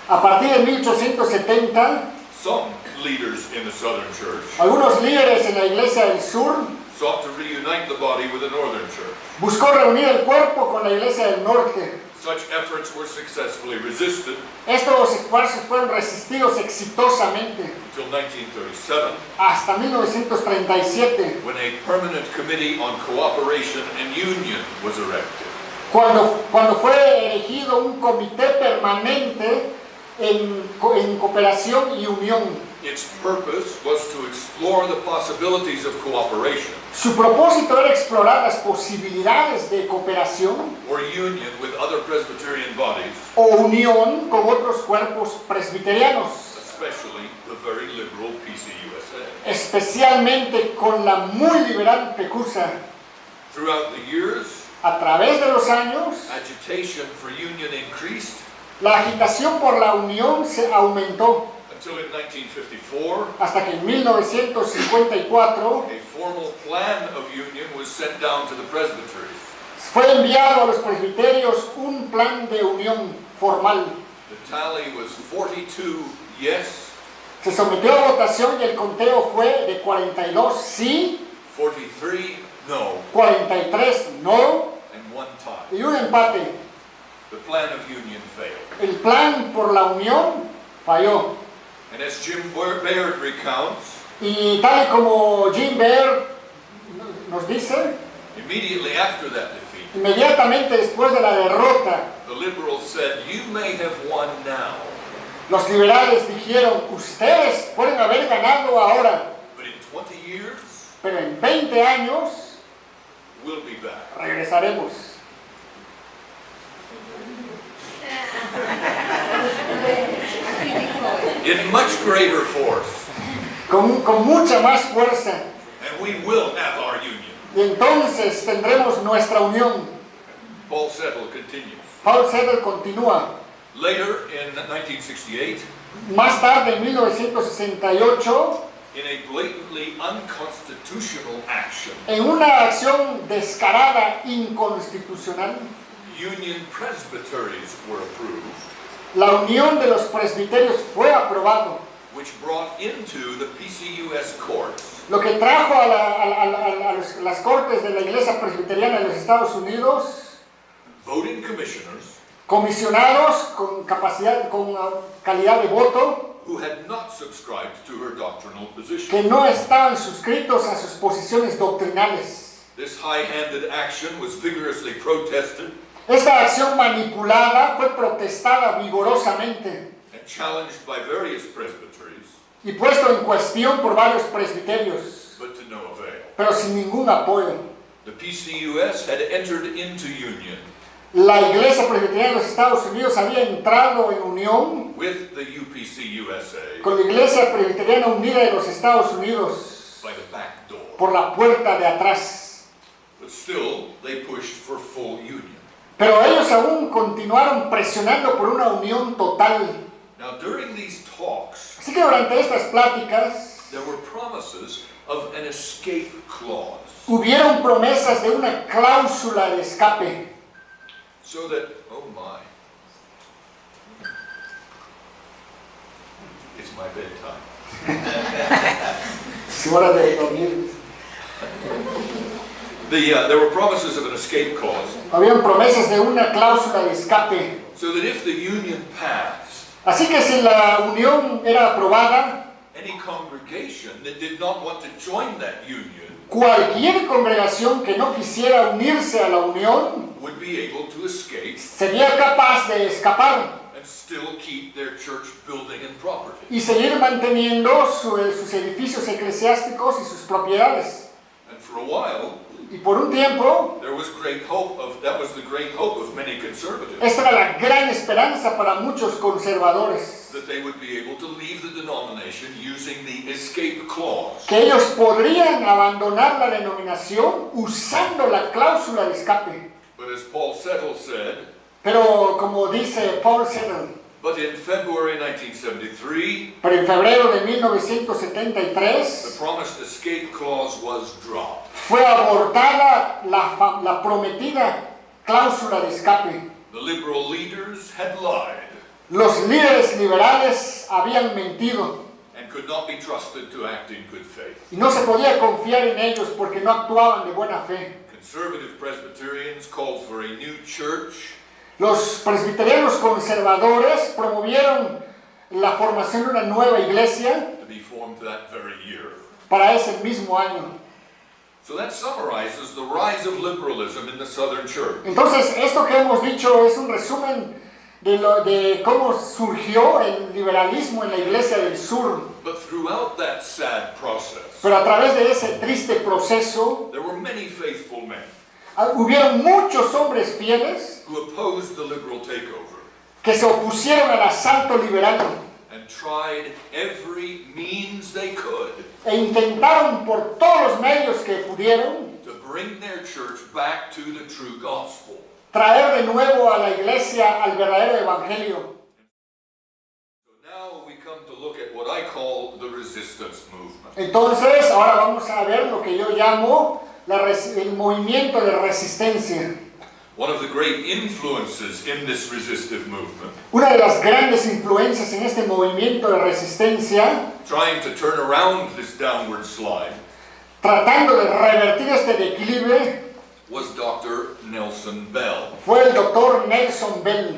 A partir de 1870, Some leaders in the Southern Church algunos líderes en la Iglesia del Sur sought to reunite the body with the Northern Church. buscó reunir el cuerpo con la Iglesia del Norte. Such efforts were successfully resisted Estos esfuerzos fueron resistidos exitosamente until 1937, hasta 1937, when a permanent committee on cooperation and union was erected. cuando fue elegido un comité permanente en cooperación y unión. Its purpose was to explore the possibilities of cooperation Su propósito era explorar las posibilidades de cooperación or union with other Presbyterian bodies, o unión con otros cuerpos presbiterianos, especially the very liberal PCUSA. especialmente con la muy liberal PECUSA. Throughout the years, A través de los años, agitation for union increased la agitación por la unión se aumentó until in 1954, hasta que en 1954 a formal plan of union was sent down to the presbyteries. fue enviado a los presbiterios un plan de unión formal. The tally was 42 yes, Se sometió a votación y el conteo fue de 42 sí, 43 no, 43 no and one tie. y un empate. the plan of union failed. El plan por la unión falló. And as Jim Baird recounts, Y tal y como Jim Baird nos dice, immediately after that defeat, inmediatamente después de la derrota, the liberals said, "You may have won now, los liberales dijeron, ustedes pueden haber ganado ahora, but in 20 years, pero en 20 años we'll be back." regresaremos. In much greater force, Con mucha más fuerza. and we will have our union. Y entonces tendremos nuestra unión. Paul Settle continues. Paul Settle continúa. Later in 1968, Más tarde, en 1968, in a blatantly unconstitutional action, en una acción descarada, inconstitucional, union presbyteries were approved, la unión de los presbiterios fue aprobado, which brought into the PCUS courts lo que trajo a las cortes de la Iglesia Presbiteriana de los Estados Unidos voting commissioners comisionados con capacidad, con calidad de voto, who had not subscribed to her doctrinal position. que no estaban suscritos a sus posiciones doctrinales. This high-handed action was vigorously protested Esta acción manipulada fue protestada vigorosamente and challenged by various presbyteries, y puesto en cuestión por varios presbiterios, but to no avail. pero sin ningún apoyo. The PCUS had entered into union La Iglesia Presbiteriana de los Estados Unidos había entrado en unión with the UPCUSA con la Iglesia Presbiteriana Unida de los Estados Unidos by the back door, por la puerta de atrás. but still they pushed for full union. Pero ellos aún continuaron presionando por una unión total. Now, during these talks, Así que durante estas pláticas there were promises of an escape clause, hubieron promesas de una cláusula de escape. so that, oh my, it's my bedtime. Es hora de dormir. There were promises of an escape clause, Habían promesas de una cláusula de escape. so that if the union passed, Así que si la unión era aprobada, any congregation that did not want to join that union cualquier congregación que no quisiera unirse a la unión would be able to escape sería capaz de escapar and still keep their church building and property. y seguir manteniendo sus edificios eclesiásticos y sus propiedades. And for a while, Y por un tiempo, there was great hope that was the great hope of many conservatives, esta era la gran esperanza para muchos conservadores, that they would be able to leave the denomination using the escape clause. que ellos podrían abandonar la denominación usando la cláusula de escape. But as Paul Settle said, Pero como dice Paul Settle, but in February 1973, pero en febrero de the 1973 promised escape clause was dropped. fue abortada la prometida cláusula de escape. The liberal leaders had lied Los líderes liberales habían mentido and could not be trusted to act in good faith. y no se podía confiar en ellos porque no actuaban de buena fe. Conservative Presbyterians called for a new church, Los presbiterianos conservadores promovieron la formación de una nueva iglesia to be formed that very year. para ese mismo año. So that summarizes the rise of liberalism in the Southern Church. Entonces, esto que hemos dicho es un resumen de cómo surgió el liberalismo en la Iglesia del Sur. But throughout that sad process, Pero a través de ese triste proceso, there were many faithful men hubieron muchos hombres fieles who opposed the liberal takeover que se opusieron al asalto liberal and tried every means they could e intentaron por todos los medios que pudieron to bring their church back to the true gospel. traer de nuevo a la iglesia al verdadero evangelio. So now we come to look at what I call the resistance movement. Entonces, ahora vamos a ver lo que yo llamo el movimiento de resistencia. One of the great influences in this resistive movement, Una de las grandes influencias en este movimiento de resistencia, trying to turn around this downward slide, tratando de revertir este declive, was Dr. Nelson Bell. fue el doctor Nelson Bell.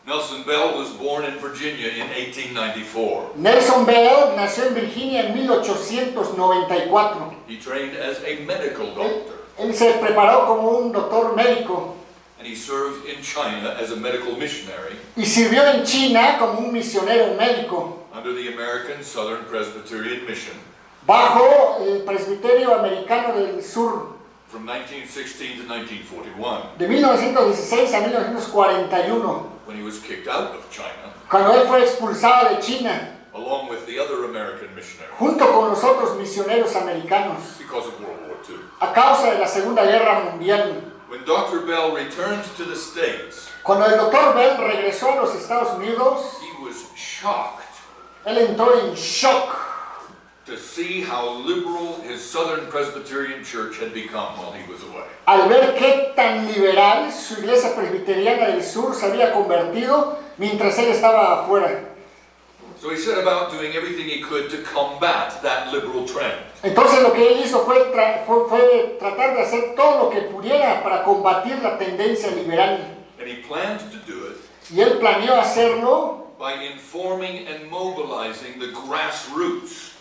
Nelson Bell was born in Virginia in 1894. Nelson Bell nació en Virginia en 1894. He trained as a medical doctor, Él se preparó como un doctor médico and he served in China as a medical missionary y sirvió en China como un misionero médico under the American Southern Presbyterian Mission bajo el Presbiterio Americano del Sur from 1916 to 1941, de 1916 a 1941, when he was kicked out of China, cuando él fue expulsado de China along with the other American missionaries, junto con los otros misioneros americanos because of World War II. a causa de la Segunda Guerra Mundial. When Dr. Bell returned to the States, Cuando el doctor Bell regresó a los Estados Unidos, he was shocked él entró en shock to see how liberal his Southern Presbyterian Church had become while he was away. al ver qué tan liberal su Iglesia Presbiteriana del Sur se había convertido mientras él estaba afuera. So he set about doing everything he could to combat that liberal trend. Entonces lo que él hizo fue tratar de hacer todo lo que pudiera para combatir la tendencia liberal. And he planned to do it Y él planeó hacerlo, by informing and mobilizing the grassroots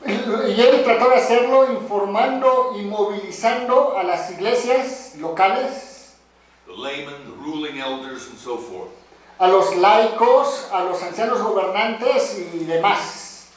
y él trató de hacerlo informando y movilizando a las iglesias locales, the laymen, the ruling elders, and so forth. a los laicos, a los ancianos gobernantes y demás.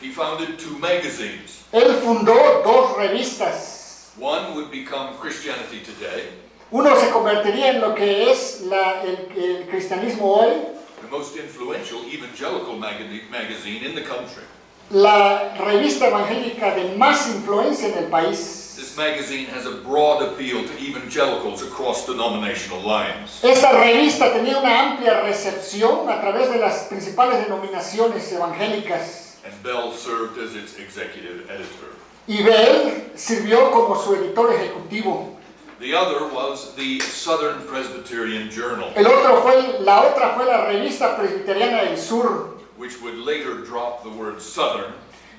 He founded 2 magazines. Él fundó 2 revistas. One would become Christianity Today, Uno se convertiría en lo que es el cristianismo hoy, the most influential evangelical magazine in the country. la revista evangélica de más influencia en el país. This magazine has a broad appeal to evangelicals across denominational lines. Esta revista tenía una amplia recepción a través de las principales denominaciones evangélicas. And Bell served as its executive editor. Y Bell sirvió como su editor ejecutivo. The other was the Southern Presbyterian Journal, La otra fue la revista Presbiteriana del Sur, which would later drop the word Southern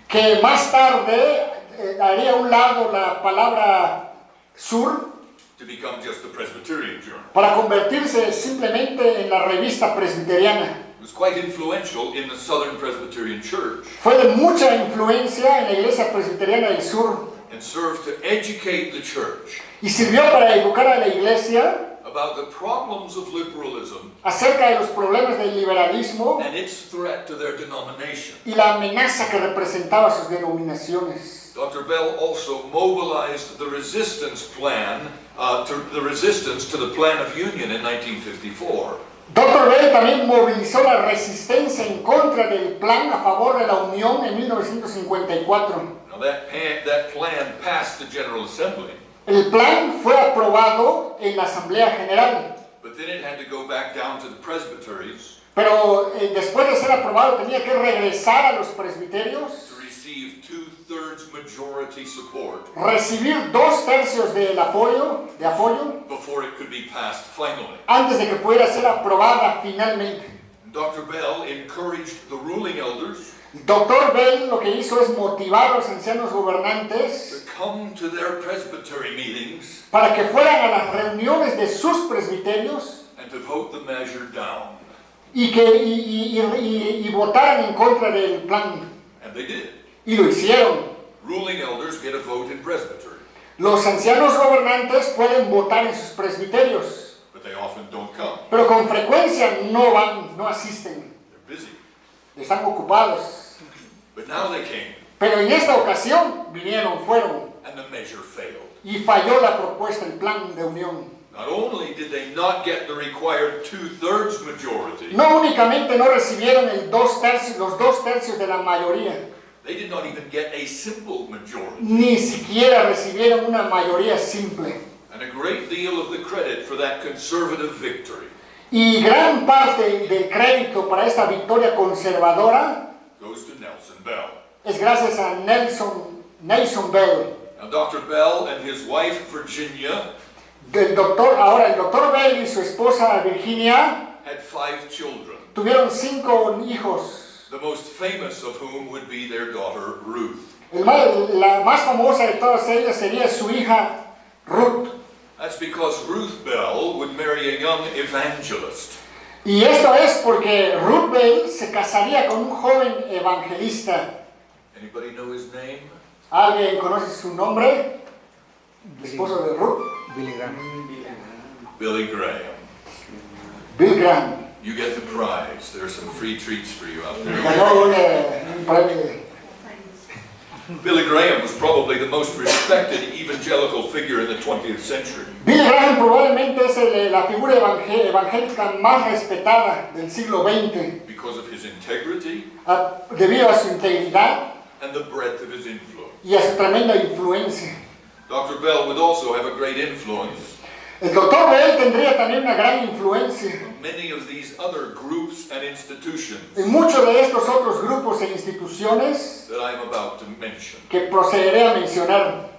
que más tarde haría a un lado la palabra sur to become just the Presbyterian Journal. para convertirse simplemente en la revista presbiteriana. It was quite influential in the Southern Presbyterian Church Fue de mucha influencia en la Iglesia Presbiteriana del Sur and served to educate the church y sirvió para educar a la Iglesia about the problems of liberalism acerca de los problemas del liberalismo and its threat to their denomination. y la amenaza que representaba sus denominaciones. Dr. Bell also mobilized the resistance plan to the Plan of Union in 1954. Dr. Bell también movilizó la resistencia en contra del plan a favor de la Unión en 1954. Now that plan passed the General Assembly, El plan fue aprobado en la Asamblea General, but then it had to go back down to the presbyteries pero después de ser aprobado tenía que regresar a los presbiterios, to receive 2/3 majority support recibir 2/3 del apoyo before it could be passed finally. antes de que pudiera ser aprobada finalmente. Dr. Bell encouraged the ruling elders Dr. Bell lo que hizo es motivar a los ancianos gobernantes to come to their presbytery meetings para que fueran a las reuniones de sus presbiterios and to vote the measure down. y votaran en contra del plan. And they did. Y lo hicieron. Ruling elders get a vote in presbytery, Los ancianos gobernantes pueden votar en sus presbiterios, but they often don't come. pero con frecuencia no van, no asisten. They're busy. Están ocupados. But now they came, Pero en esta ocasión fueron, and the measure failed. y falló la propuesta, el plan de unión. Not only did they not get the required 2/3 majority, No únicamente no recibieron los 2/3 de la mayoría, they did not even get a simple majority. ni siquiera recibieron una mayoría simple. And a great deal of the credit for that conservative victory Y gran parte del crédito para esta victoria conservadora goes to Nelson Bell. es gracias a Nelson Bell. Now, Dr. Bell and his wife, Virginia, El doctor Bell y su esposa Virginia had 5 children, tuvieron 5 hijos. the most famous of whom would be their daughter, Ruth. La más famosa de todas ellas sería su hija Ruth. That's because Ruth Bell would marry a young evangelist. Y esto es porque Ruth Bell se casaría con un joven evangelista. Anybody know his name? ¿Alguien conoce su nombre? ¿El esposo de Ruth? Billy Graham. Billy Graham. Bill Graham. You get the prize. There's some free treats for you out there. Ganó un premio. Billy Graham was probably the most respected evangelical figure in the 20th century. Bill Graham probablemente es la figura evangélica más respetada del siglo XX Because of his integrity debido a su integridad and the breadth of his influence. y a su tremenda influencia. Dr. Bell would also have a great influence El doctor Bell tendría también una gran influencia on many of these other groups and institutions en muchos de estos otros grupos e instituciones that I'm about to mention. que procederé a mencionar.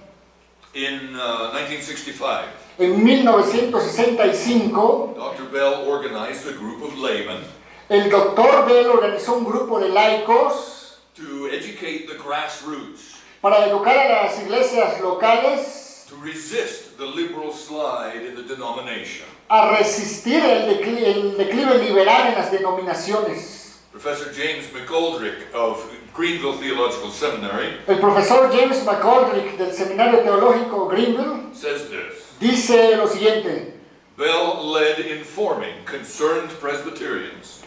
In 1965, En 1965, Dr. Bell organized a group of laymen el doctor Bell organizó un grupo de laicos to educate the grassroots para educar a las iglesias locales to resist the liberal slide in the denomination. a resistir el declive liberal en las denominaciones. Professor James McGoldrick of Greenville Theological Seminary El profesor James McGoldrick del Seminario Teológico Greenville says this: dice lo siguiente: Bell led in forming concerned Presbyterians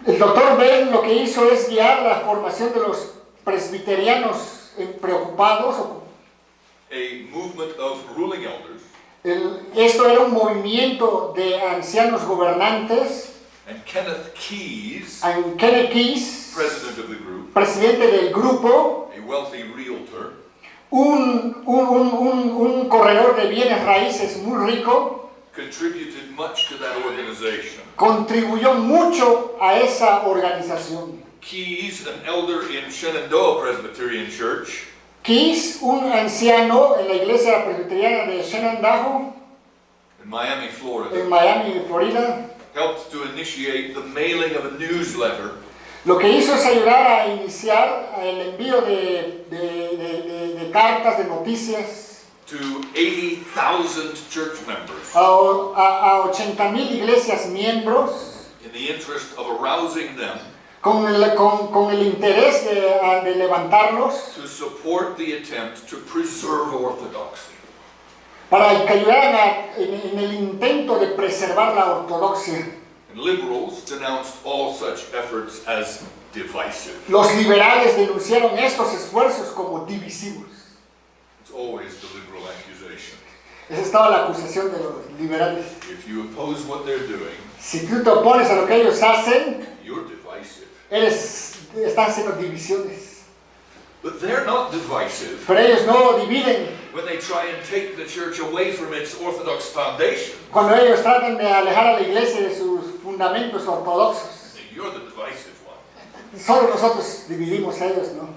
el doctor Bell lo que hizo es guiar la formación de los presbiterianos preocupados. a movement of ruling elders Esto era un movimiento de ancianos gobernantes. and Kenneth Keyes, And Kenneth Keyes, president of the group, presidente del grupo, a wealthy realtor, un corredor de bienes raíces muy rico, contributed much to that organization. contribuyó mucho a esa organización. Keyes, an elder in Shenandoah Presbyterian Church, Keyes, un anciano en la Iglesia Presbiteriana de Shenandoah, in Miami, en Florida, Miami, Florida, helped to initiate the mailing of a newsletter lo que hizo es ayudar a iniciar el envío de cartas, de noticias to 80,000 church members a 80,000 iglesias miembros in the interest of arousing them con el interés de levantarlos to support the attempt to preserve orthodoxy. para que ayudaran en el intento de preservar la ortodoxia. And liberals denounced all such efforts as divisive. Los liberales denunciaron estos esfuerzos como divisivos. It's always the liberal accusation. Esa estaba la acusación de los liberales. If you oppose what they're doing, Si tú te opones a lo que ellos hacen, you're divisive. están haciendo divisiones. But they're not divisive Pero ellos no dividen when they try and take the church away from its orthodox foundation. cuando ellos tratan de alejar a la iglesia de sus fundamentos ortodoxos. You're the divisive one. Solo nosotros dividimos a ellos, ¿no?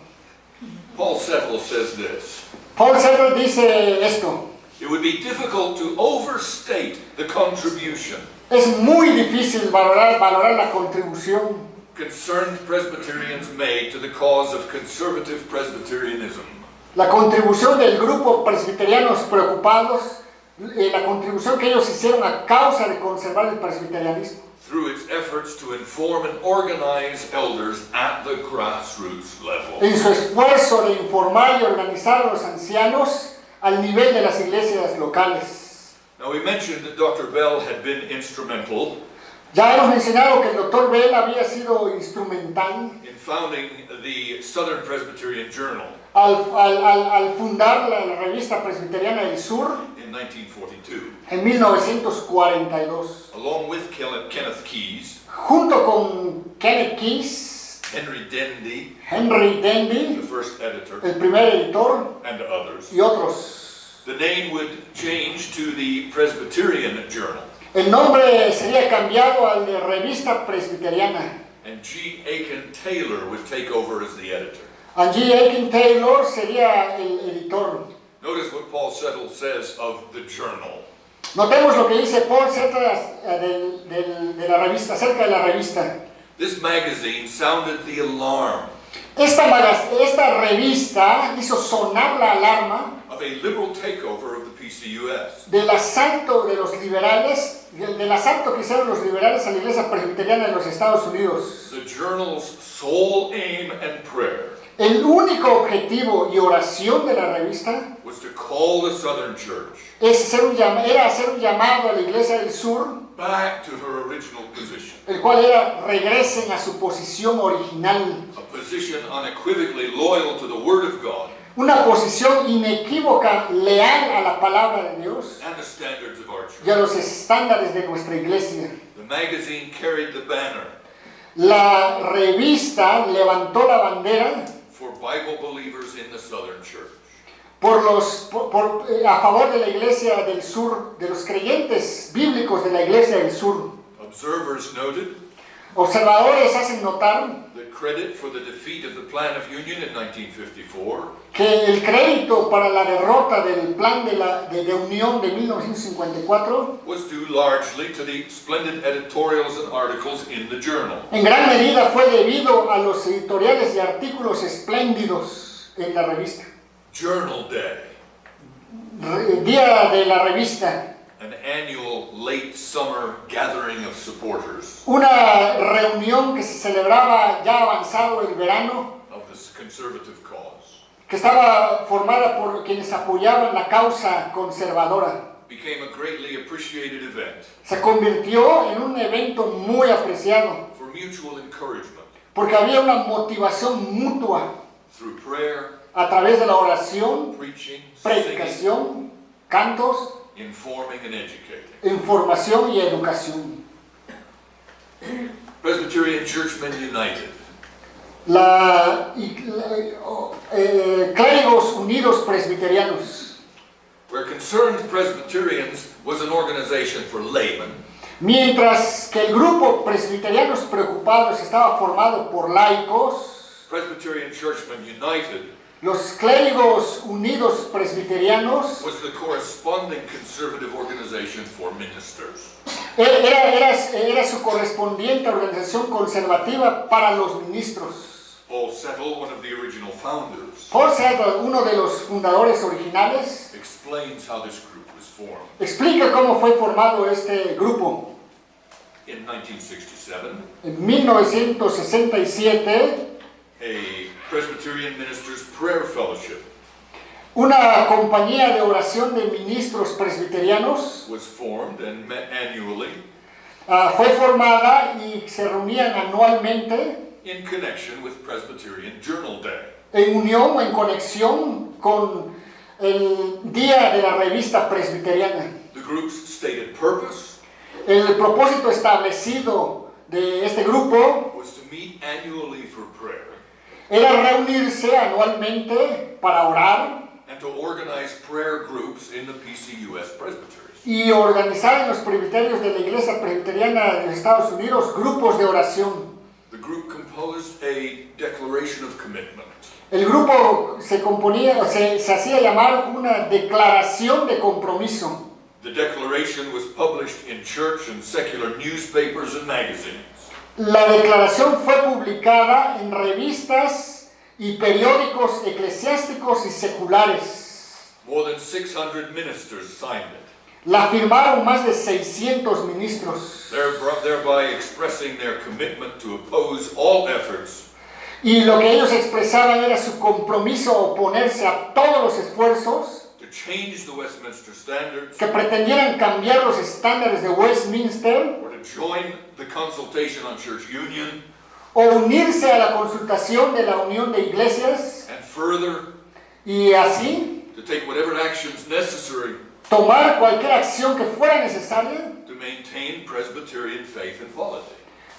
Paul Settle says this: Paul Settle dice esto: it would be difficult to overstate the contribution es muy difícil valorar la contribución concerned Presbyterians made to the cause of conservative Presbyterianism. la contribución del grupo presbiterianos preocupados, la contribución que ellos hicieron a causa de conservar el presbiterianismo, Through its efforts to inform and organize elders at the grassroots level. en su esfuerzo de informar y organizar a los ancianos al nivel de las iglesias locales. Now we mentioned that Dr. Bell had been instrumental Ya hemos mencionado que el Dr. Bell había sido instrumental in founding the Southern Presbyterian Journal al fundar la revista Presbiteriana del Sur in 1942, en 1942. along with Kenneth Keyes, Junto con Kenneth Keyes, Henry Dendy, Henry Dendy, the first editor, el primer editor, and others. y otros. The name would change to the Presbyterian Journal, El nombre sería cambiado al de Revista Presbiteriana. and G. Aiken Taylor would take over as the editor. G. Aiken Taylor sería el editor. Notice what Paul Settle says of the journal. Notemos lo que dice Paul Settle de la revista, acerca de la revista. This magazine sounded the alarm Esta revista hizo sonar la alarma of a liberal takeover of the PCUS. del asalto de los liberales, del asalto que hicieron los liberales a la Iglesia Presbiteriana de los Estados Unidos. The journal's sole aim and prayer El único objetivo y oración de la revista was to call the Southern Church era hacer un llamado a la Iglesia del Sur, back to her original position, el cual era regresen a su posición original, a position unequivocally loyal to the Word of God una posición inequívoca, leal a la palabra de Dios and the standards of our y a church. los estándares de nuestra iglesia. The magazine carried the banner La revista levantó la bandera for Bible believers in the Southern Church. a favor de la Iglesia del Sur, de los creyentes bíblicos de la Iglesia del Sur. Observers noted Observadores hacen notar the credit for the defeat of the Plan of Union in 1954 que el crédito para la derrota del plan de unión de 1954 was due largely to the splendid editorials and articles in the journal. en gran medida fue debido a los editoriales y artículos espléndidos en la revista. Journal Day, Día de la revista, an annual late summer gathering of supporters una reunión que se celebraba ya avanzado el verano, of this conservative cause, que estaba formada por quienes apoyaban la causa conservadora. became a greatly appreciated event Se convirtió en un evento muy apreciado for mutual encouragement porque había una motivación mutua through prayer, a través de la oración, preaching, singing, predicación, cantos, informing, and educating. información y educación. Presbyterian Churchmen United, Clérigos Unidos Presbiterianos. where Concerned Presbyterians was an organization for laymen, Mientras que el grupo Presbiterianos Preocupados estaba formado por laicos, Presbyterian Churchmen United los Clérigos Unidos Presbiterianos was the corresponding conservative organization for ministers. era su correspondiente organización conservativa para los ministros. Paul Settle, one of the original founders, Paul Settle, uno de los fundadores originales, explains how this group was formed. explica cómo fue formado este grupo. In 1967, En 1967, a Presbyterian Ministers Prayer Fellowship una compañía de oración de ministros presbiterianos was formed and met annually fue formada y se reunían anualmente in connection with Presbyterian Journal Day. en unión o en conexión con el Día de la Revista Presbiteriana. The group's stated purpose El propósito establecido de este grupo was to meet annually for prayer era reunirse anualmente para orar and to organize prayer groups in the PCUS presbyteries. y organizar en los presbiterios de la Iglesia Presbiteriana de los Estados Unidos grupos de oración. The group composed a declaration of commitment. El grupo se hacía llamar una declaración de compromiso. The declaration was published in church and secular newspapers and magazines. La declaración fue publicada en revistas y periódicos eclesiásticos y seculares. More than 600 ministers signed it, La firmaron más de 600 ministros. thereby expressing their commitment to oppose all efforts Y lo que ellos expresaban era su compromiso a oponerse a todos los esfuerzos to change the Westminster Standards que pretendieran cambiar los estándares de Westminster or to join the consultation on church union, o unirse a la consultación de la unión de iglesias and further, y así to take whatever actions necessary tomar cualquier acción que fuera necesaria to maintain Presbyterian faith and polity.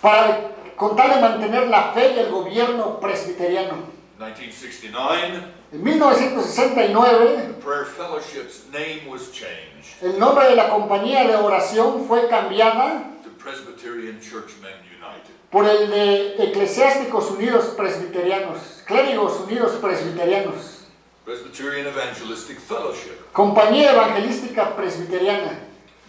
para con tal de mantener la fe y el gobierno presbiteriano. 1969, En 1969, the Prayer Fellowship's name was changed el nombre de la compañía de oración fue cambiada to Presbyterian Churchmen United. por el de Eclesiásticos Unidos Presbiterianos, Clérigos Unidos Presbiterianos, Presbyterian Evangelistic Fellowship. Compañía Evangelística Presbiteriana.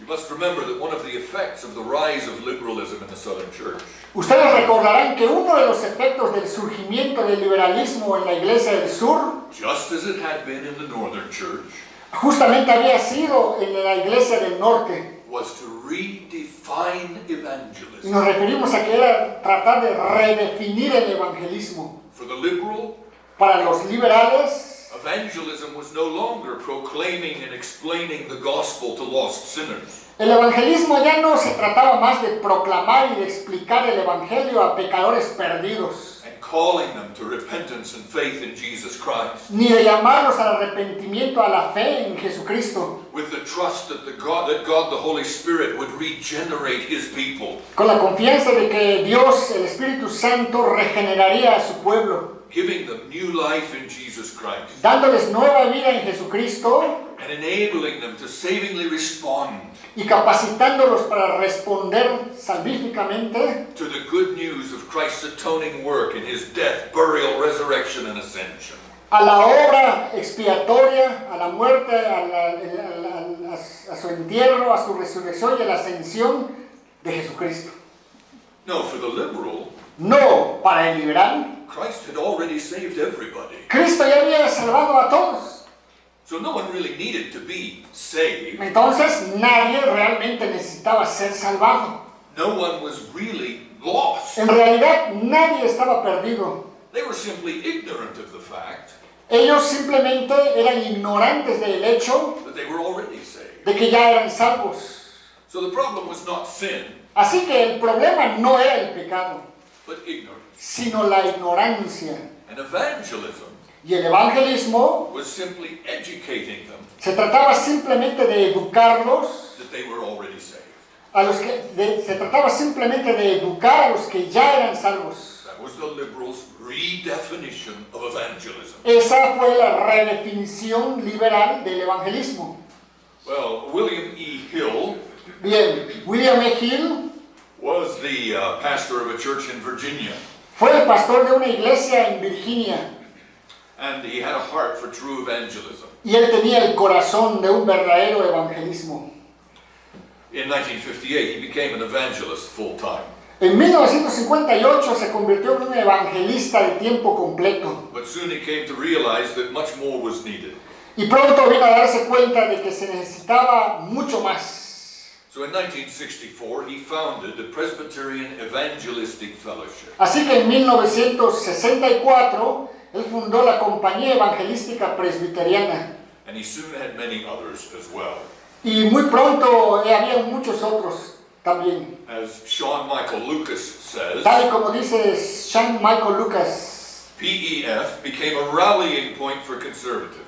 You must remember that one of the effects of the rise of liberalism in the Southern Church Ustedes recordarán que uno de los efectos del surgimiento del liberalismo en la Iglesia del Sur, just as it had been in the Northern Church, justamente había sido en la Iglesia del Norte. was to redefine Y evangelism. nos referimos a que era tratar de redefinir el evangelismo. For the liberal, Para los liberales, evangelism was no longer proclaiming and explaining the gospel to lost sinners. el evangelismo ya no se trataba más de proclamar y de explicar el evangelio a pecadores perdidos, And calling them to repentance and faith in Jesus Christ, ni de llamarlos al arrepentimiento, a la fe en Jesucristo, with the trust that God the Holy Spirit would regenerate His people, con la confianza de que Dios, el Espíritu Santo, regeneraría a su pueblo, giving them new life in Jesus Christ, dándoles nueva vida en Jesucristo and enabling them to savingly respond y capacitándolos para responder salvíficamente to the good news of Christ's atoning work in His death, burial, resurrection, and ascension. a la obra expiatoria, a la muerte, a su entierro, a su resurrección y a la ascensión de Jesucristo. No, for the liberal, No para el liberal. Christ had already saved everybody. Cristo ya había salvado a todos. So no one really needed to be saved. Entonces nadie realmente necesitaba ser salvado. No one was really lost. En realidad nadie estaba perdido. They were simply ignorant of the fact Ellos simplemente eran ignorantes del hecho that they were already saved. de que ya eran salvos. So the problem was not sin, Así que el problema no era el pecado, but ignorance. sino la ignorancia. And evangelism Y el evangelismo was simply educating them se trataba simplemente de educarlos, that they were already saved. se trataba simplemente de educar a los que ya eran salvos. That was the liberals' redefinition of evangelism. Esa fue la redefinición liberal del evangelismo. Well, William E. Hill Bien, William E. Hill was the pastor of a church in Virginia, fue el pastor de una iglesia en Virginia and he had a heart for true evangelism. y él tenía el corazón de un verdadero evangelismo. In 1958, he became an evangelist full-time, En 1958 se convirtió en un evangelista de tiempo completo but soon he came to realize that much more was needed. y pronto vino a darse cuenta de que se necesitaba mucho más. So in 1964, he founded the Presbyterian Evangelistic Fellowship. Así que en 1964 él fundó la Compañía Evangelística Presbiteriana And he soon had many others as well. y muy pronto había muchos otros también. As Sean Michael Lucas says, Tal y como dice Sean Michael Lucas, PEF became a rallying point for conservatives.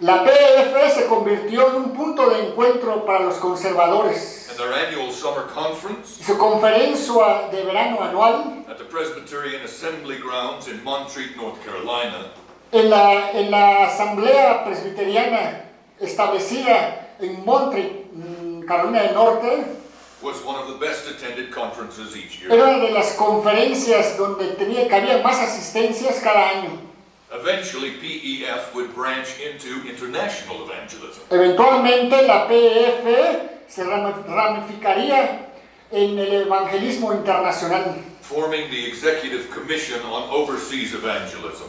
la PF se convirtió en un punto de encuentro para los conservadores. And their annual summer conference Y su conferencia de verano anual at the Presbyterian Assembly Grounds in Montreat, North Carolina, en la asamblea presbiteriana establecida en Montreat, Carolina del Norte, was one of the best attended conferences each year. era una de las conferencias donde cabía más asistencias cada año. Eventually, PEF would branch into international evangelism. Eventualmente la PF se ramificaría en el evangelismo internacional, Forming the Executive Commission on Overseas Evangelism.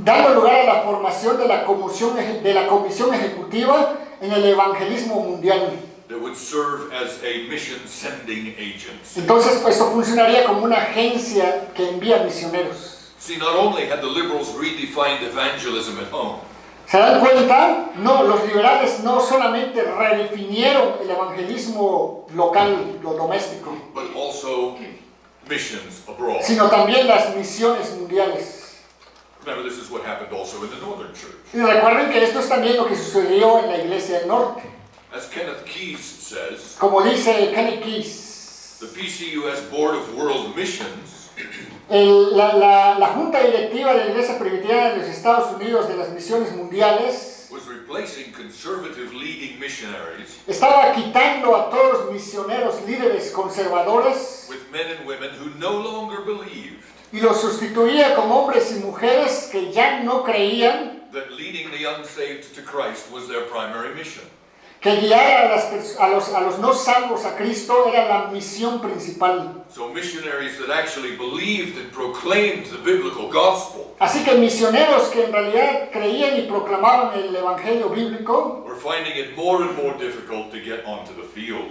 dando lugar a la formación de la comisión ejecutiva en el evangelismo mundial. That would serve as a mission sending agency. Entonces, pues, esto funcionaría como una agencia que envía misioneros. See, not only had the liberals redefined evangelism at home, ¿Se dan cuenta? No, los liberales no solamente redefinieron el evangelismo local, lo doméstico, but also missions abroad. sino también las misiones mundiales. Remember, this is what happened also in the Northern Church. Y recuerden que esto es también lo que sucedió en la Iglesia del Norte. As Kenneth Keyes says, Como dice Kenneth Keyes, the PCUS Board of World Missions la Junta Directiva de la Iglesia Presbiteriana de los Estados Unidos de las Misiones Mundiales was replacing conservative leading missionaries estaba quitando a todos los misioneros líderes conservadores with men and women who no longer believed y los sustituía con hombres y mujeres que ya no creían that leading the unsaved to Christ was their primary mission. que guiar a los no salvos a Cristo era la misión principal. So missionaries that actually believed and proclaimed the biblical gospel Así que misioneros que en realidad creían y proclamaban el evangelio bíblico, were finding it more and more difficult to get onto the field.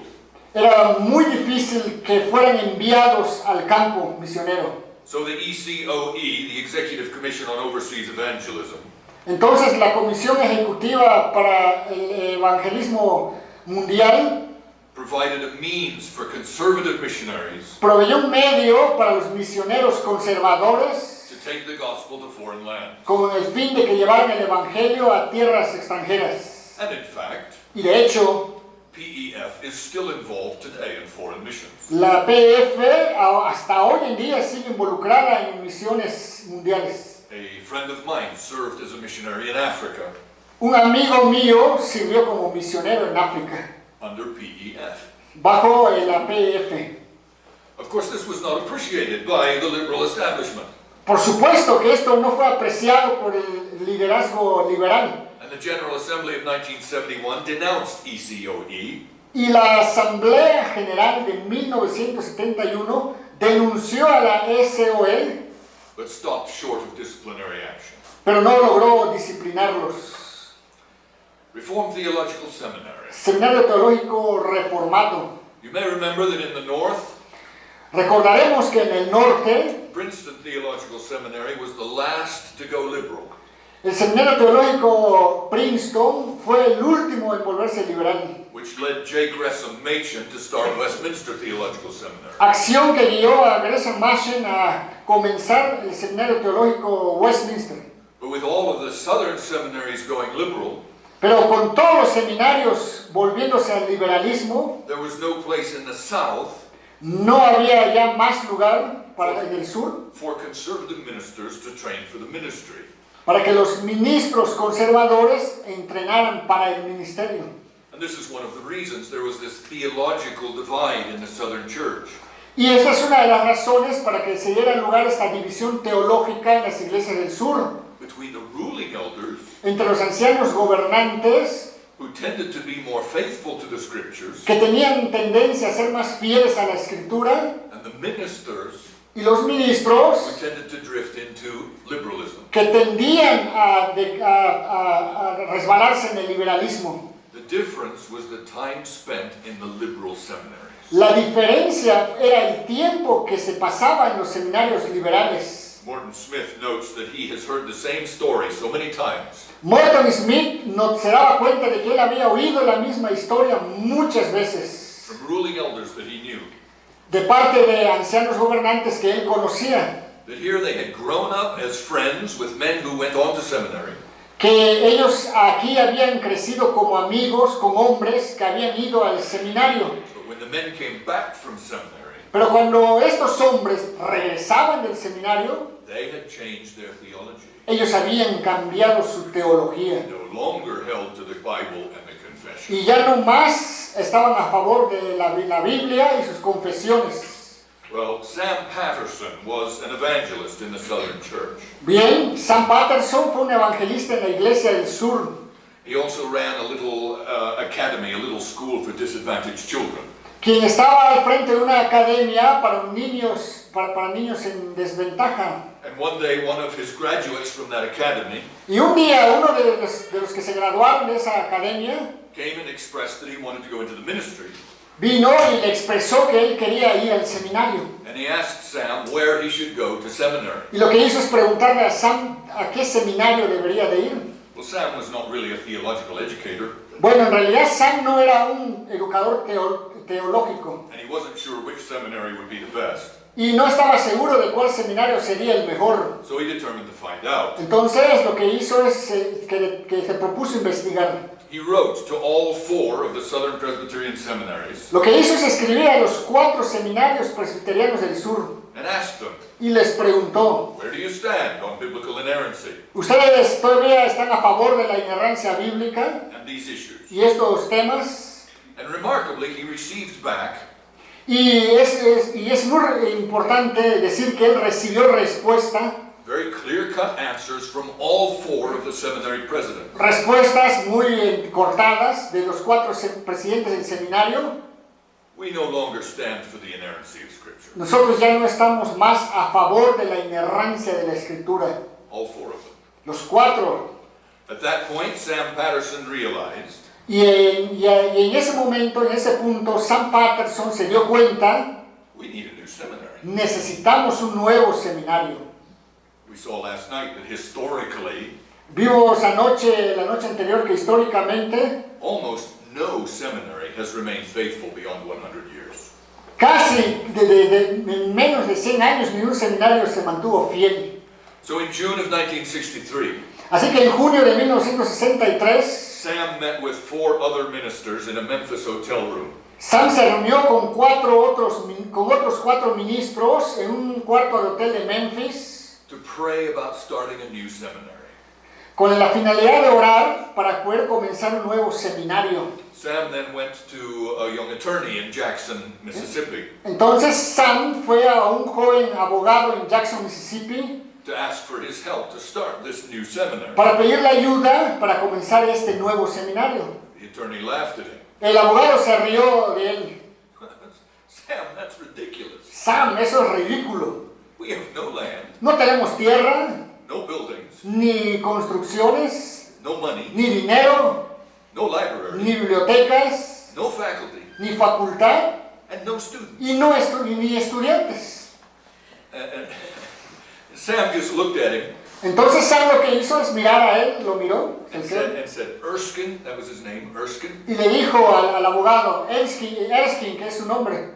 era muy difícil que fueran enviados al campo misionero. So the ECOE, the Executive Commission on Overseas Evangelism, Entonces la Comisión Ejecutiva para el Evangelismo Mundial provided a means for conservative missionaries proveyó un medio para los misioneros conservadores to take the gospel to foreign lands. con el fin de que llevaran el Evangelio a tierras extranjeras. And in fact, Y de hecho, PEF is still involved today in foreign missions. la PF hasta hoy en día sigue involucrada en misiones mundiales. A friend of mine served as a missionary in Africa Un amigo mío sirvió como misionero en África, under PEF. bajo la PF. Of course, this was not appreciated by the liberal establishment, Por supuesto que esto no fue apreciado por el liderazgo liberal. and the General Assembly of 1971 denounced ECOE, Y la Asamblea General de 1971 denunció a la SOE, but stopped short of disciplinary action. pero no logró disciplinarlos. Reformed Theological Seminary. Seminario Teológico Reformado. You may remember that in the north, Recordaremos que en el norte, Princeton Theological Seminary was the last to go liberal. el Seminario Teológico Princeton fue el último en volverse liberal. Which led J. Gresham Machen to start Westminster Theological Seminary. Acción que guió a Gresham Machen a comenzar el Seminario Teológico Westminster. But with all of the southern seminaries going liberal, Pero con todos los seminarios volviéndose al liberalismo, there was no place in the south no había ya más lugar para en el sur for conservative ministers to train for the ministry. para que los ministros conservadores entrenaran para el ministerio. And this is one of the reasons there was this theological divide in the southern church. Y esta es una de las razones para que se diera lugar a esta división teológica en las iglesias del sur, Between the ruling elders, entre los ancianos gobernantes who tended to be more faithful to the scriptures, que tenían tendencia a ser más fieles a la escritura and the ministers, y los who ministros tended to drift into liberalism. que tendían a resbalarse en el liberalismo. The difference was the time spent in the liberal seminaries. La diferencia era el tiempo que se pasaba en los seminarios liberales. Morton Smith notes that he has heard the same story so many times. Morton Smith no se daba cuenta de que él había oído la misma historia muchas veces From ruling elders that he knew, de parte de ancianos gobernantes que él conocía, that here they had grown up as friends with men who went on to seminary, que ellos aquí habían crecido como amigos con hombres que habían ido al seminario. but when the men came back from seminary, Pero cuando estos hombres regresaban del seminario, they had changed their theology. ellos habían cambiado su teología No longer held to the Bible and the confession. y ya no más estaban a favor de la Biblia y sus confesiones. Well, Sam Patterson was an evangelist in the southern church. Bien, Sam Patterson fue un evangelista en la Iglesia del Sur. He also ran a little academy, a little school for disadvantaged children. Quien estaba al frente de una academia para niños en desventaja. And one day, one of his graduates from that academy Y un día uno de los que se graduaron de esa academia came and expressed that he wanted to go into the ministry. vino y le expresó que él quería ir al seminario. And he asked Sam where he should go to seminary. Y lo que hizo es preguntarle a Sam a qué seminario debería de ir. Well, Sam was not really a theological educator, Bueno, en realidad Sam no era un educador teológico and he wasn't sure which seminary would be the best. y no estaba seguro de cuál seminario sería el mejor. So he determined to find out. Entonces lo que hizo es que se propuso investigar. He wrote to all 4 of the Southern Presbyterian seminaries Lo que hizo es escribir a los 4 seminarios presbiterianos del sur and asked them, y les preguntó: where do you stand on biblical inerrancy ¿ustedes todavía están a favor de la inerrancia bíblica and these issues? y estos temas? And remarkably, he received back Y es muy importante decir que él recibió respuesta very clear-cut answers from all 4 of the seminary presidents. Respuestas muy cortadas de los 4 presidentes del seminario. We no longer stand for the inerrancy of Scripture. Nosotros ya no estamos más a favor de la inerrancia de la Escritura. All 4 of them. Los 4. At that point, Sam Patterson realized Y en ese momento, en ese punto, Sam Patterson se dio cuenta, we need a new seminary. necesitamos un nuevo seminario. We saw last night that historically, Vimos la noche anterior que históricamente almost no seminary has remained faithful beyond 100 years. casi en menos de 100 años ni un seminario se mantuvo fiel. So in June of 1963, Así que en junio de 1963, Sam met with 4 other ministers in a Memphis hotel room. Sam se reunió con otros 4 ministros en un cuarto de hotel de Memphis To pray about starting a new seminary. con la finalidad de orar para poder comenzar un nuevo seminario. Sam then went to a young attorney in Jackson, Mississippi, Entonces Sam fue a un joven abogado en Jackson, Mississippi, to ask for his help to start this new seminary. para pedirle ayuda para comenzar este nuevo seminario. The attorney laughed at him. El abogado se rió de él. Sam, that's ridiculous. Sam, eso es ridículo. We have no land, No tenemos tierra, no buildings, ni construcciones, no money, ni dinero, no library, ni bibliotecas, no faculty, ni facultad, and no students. y ni estudiantes. And Sam just looked at him Entonces Sam lo que hizo es mirar a él, lo miró, and said, Erskine, that was his name, Erskine, y le dijo al abogado, Erskine, que es su nombre,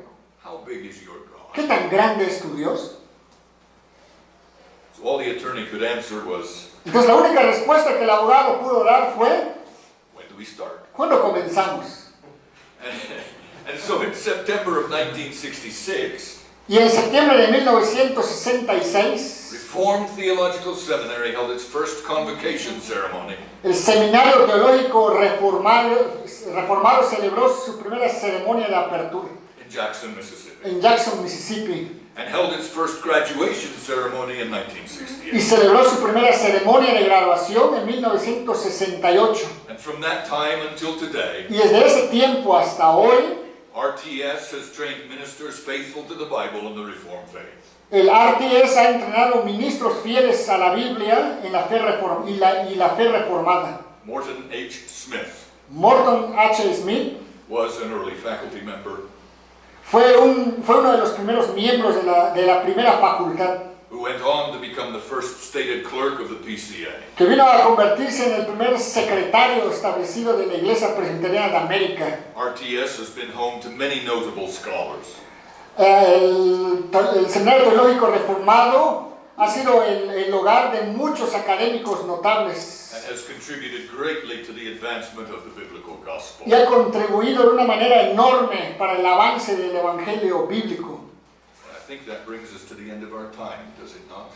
how big is your God? ¿qué tan grande es tu Dios? So all the attorney could answer was, Entonces la única respuesta que el abogado pudo dar fue, when do we start? ¿cuándo comenzamos? And so in September of 1966, Y en septiembre de 1966, Reformed Theological Seminary held its first convocation ceremony el Seminario Teológico Reformado celebró su primera ceremonia de apertura in Jackson, Mississippi, en Jackson, Mississippi, and held its first graduation ceremony in y 1968. celebró su primera ceremonia de graduación en 1968. And from that time until today, Y desde ese tiempo hasta hoy, RTS has trained ministers faithful to the Bible and the Reformed faith. el RTS ha entrenado ministros fieles a la Biblia en la fe y la fe reformada. Morton H. Smith Morton H. Smith was an early faculty member fue uno de los primeros miembros de la primera facultad, who went on to become the first stated clerk of the PCA. que vino a convertirse en el primer secretario establecido de la Iglesia Presbiteriana de América. RTS has been home to many notable scholars. El Seminario Teológico Reformado ha sido el hogar de muchos académicos notables And has contributed greatly to the advancement of the biblical gospel. y ha contribuido de una manera enorme para el avance del Evangelio bíblico. I think that brings us to the end of our time, does it not?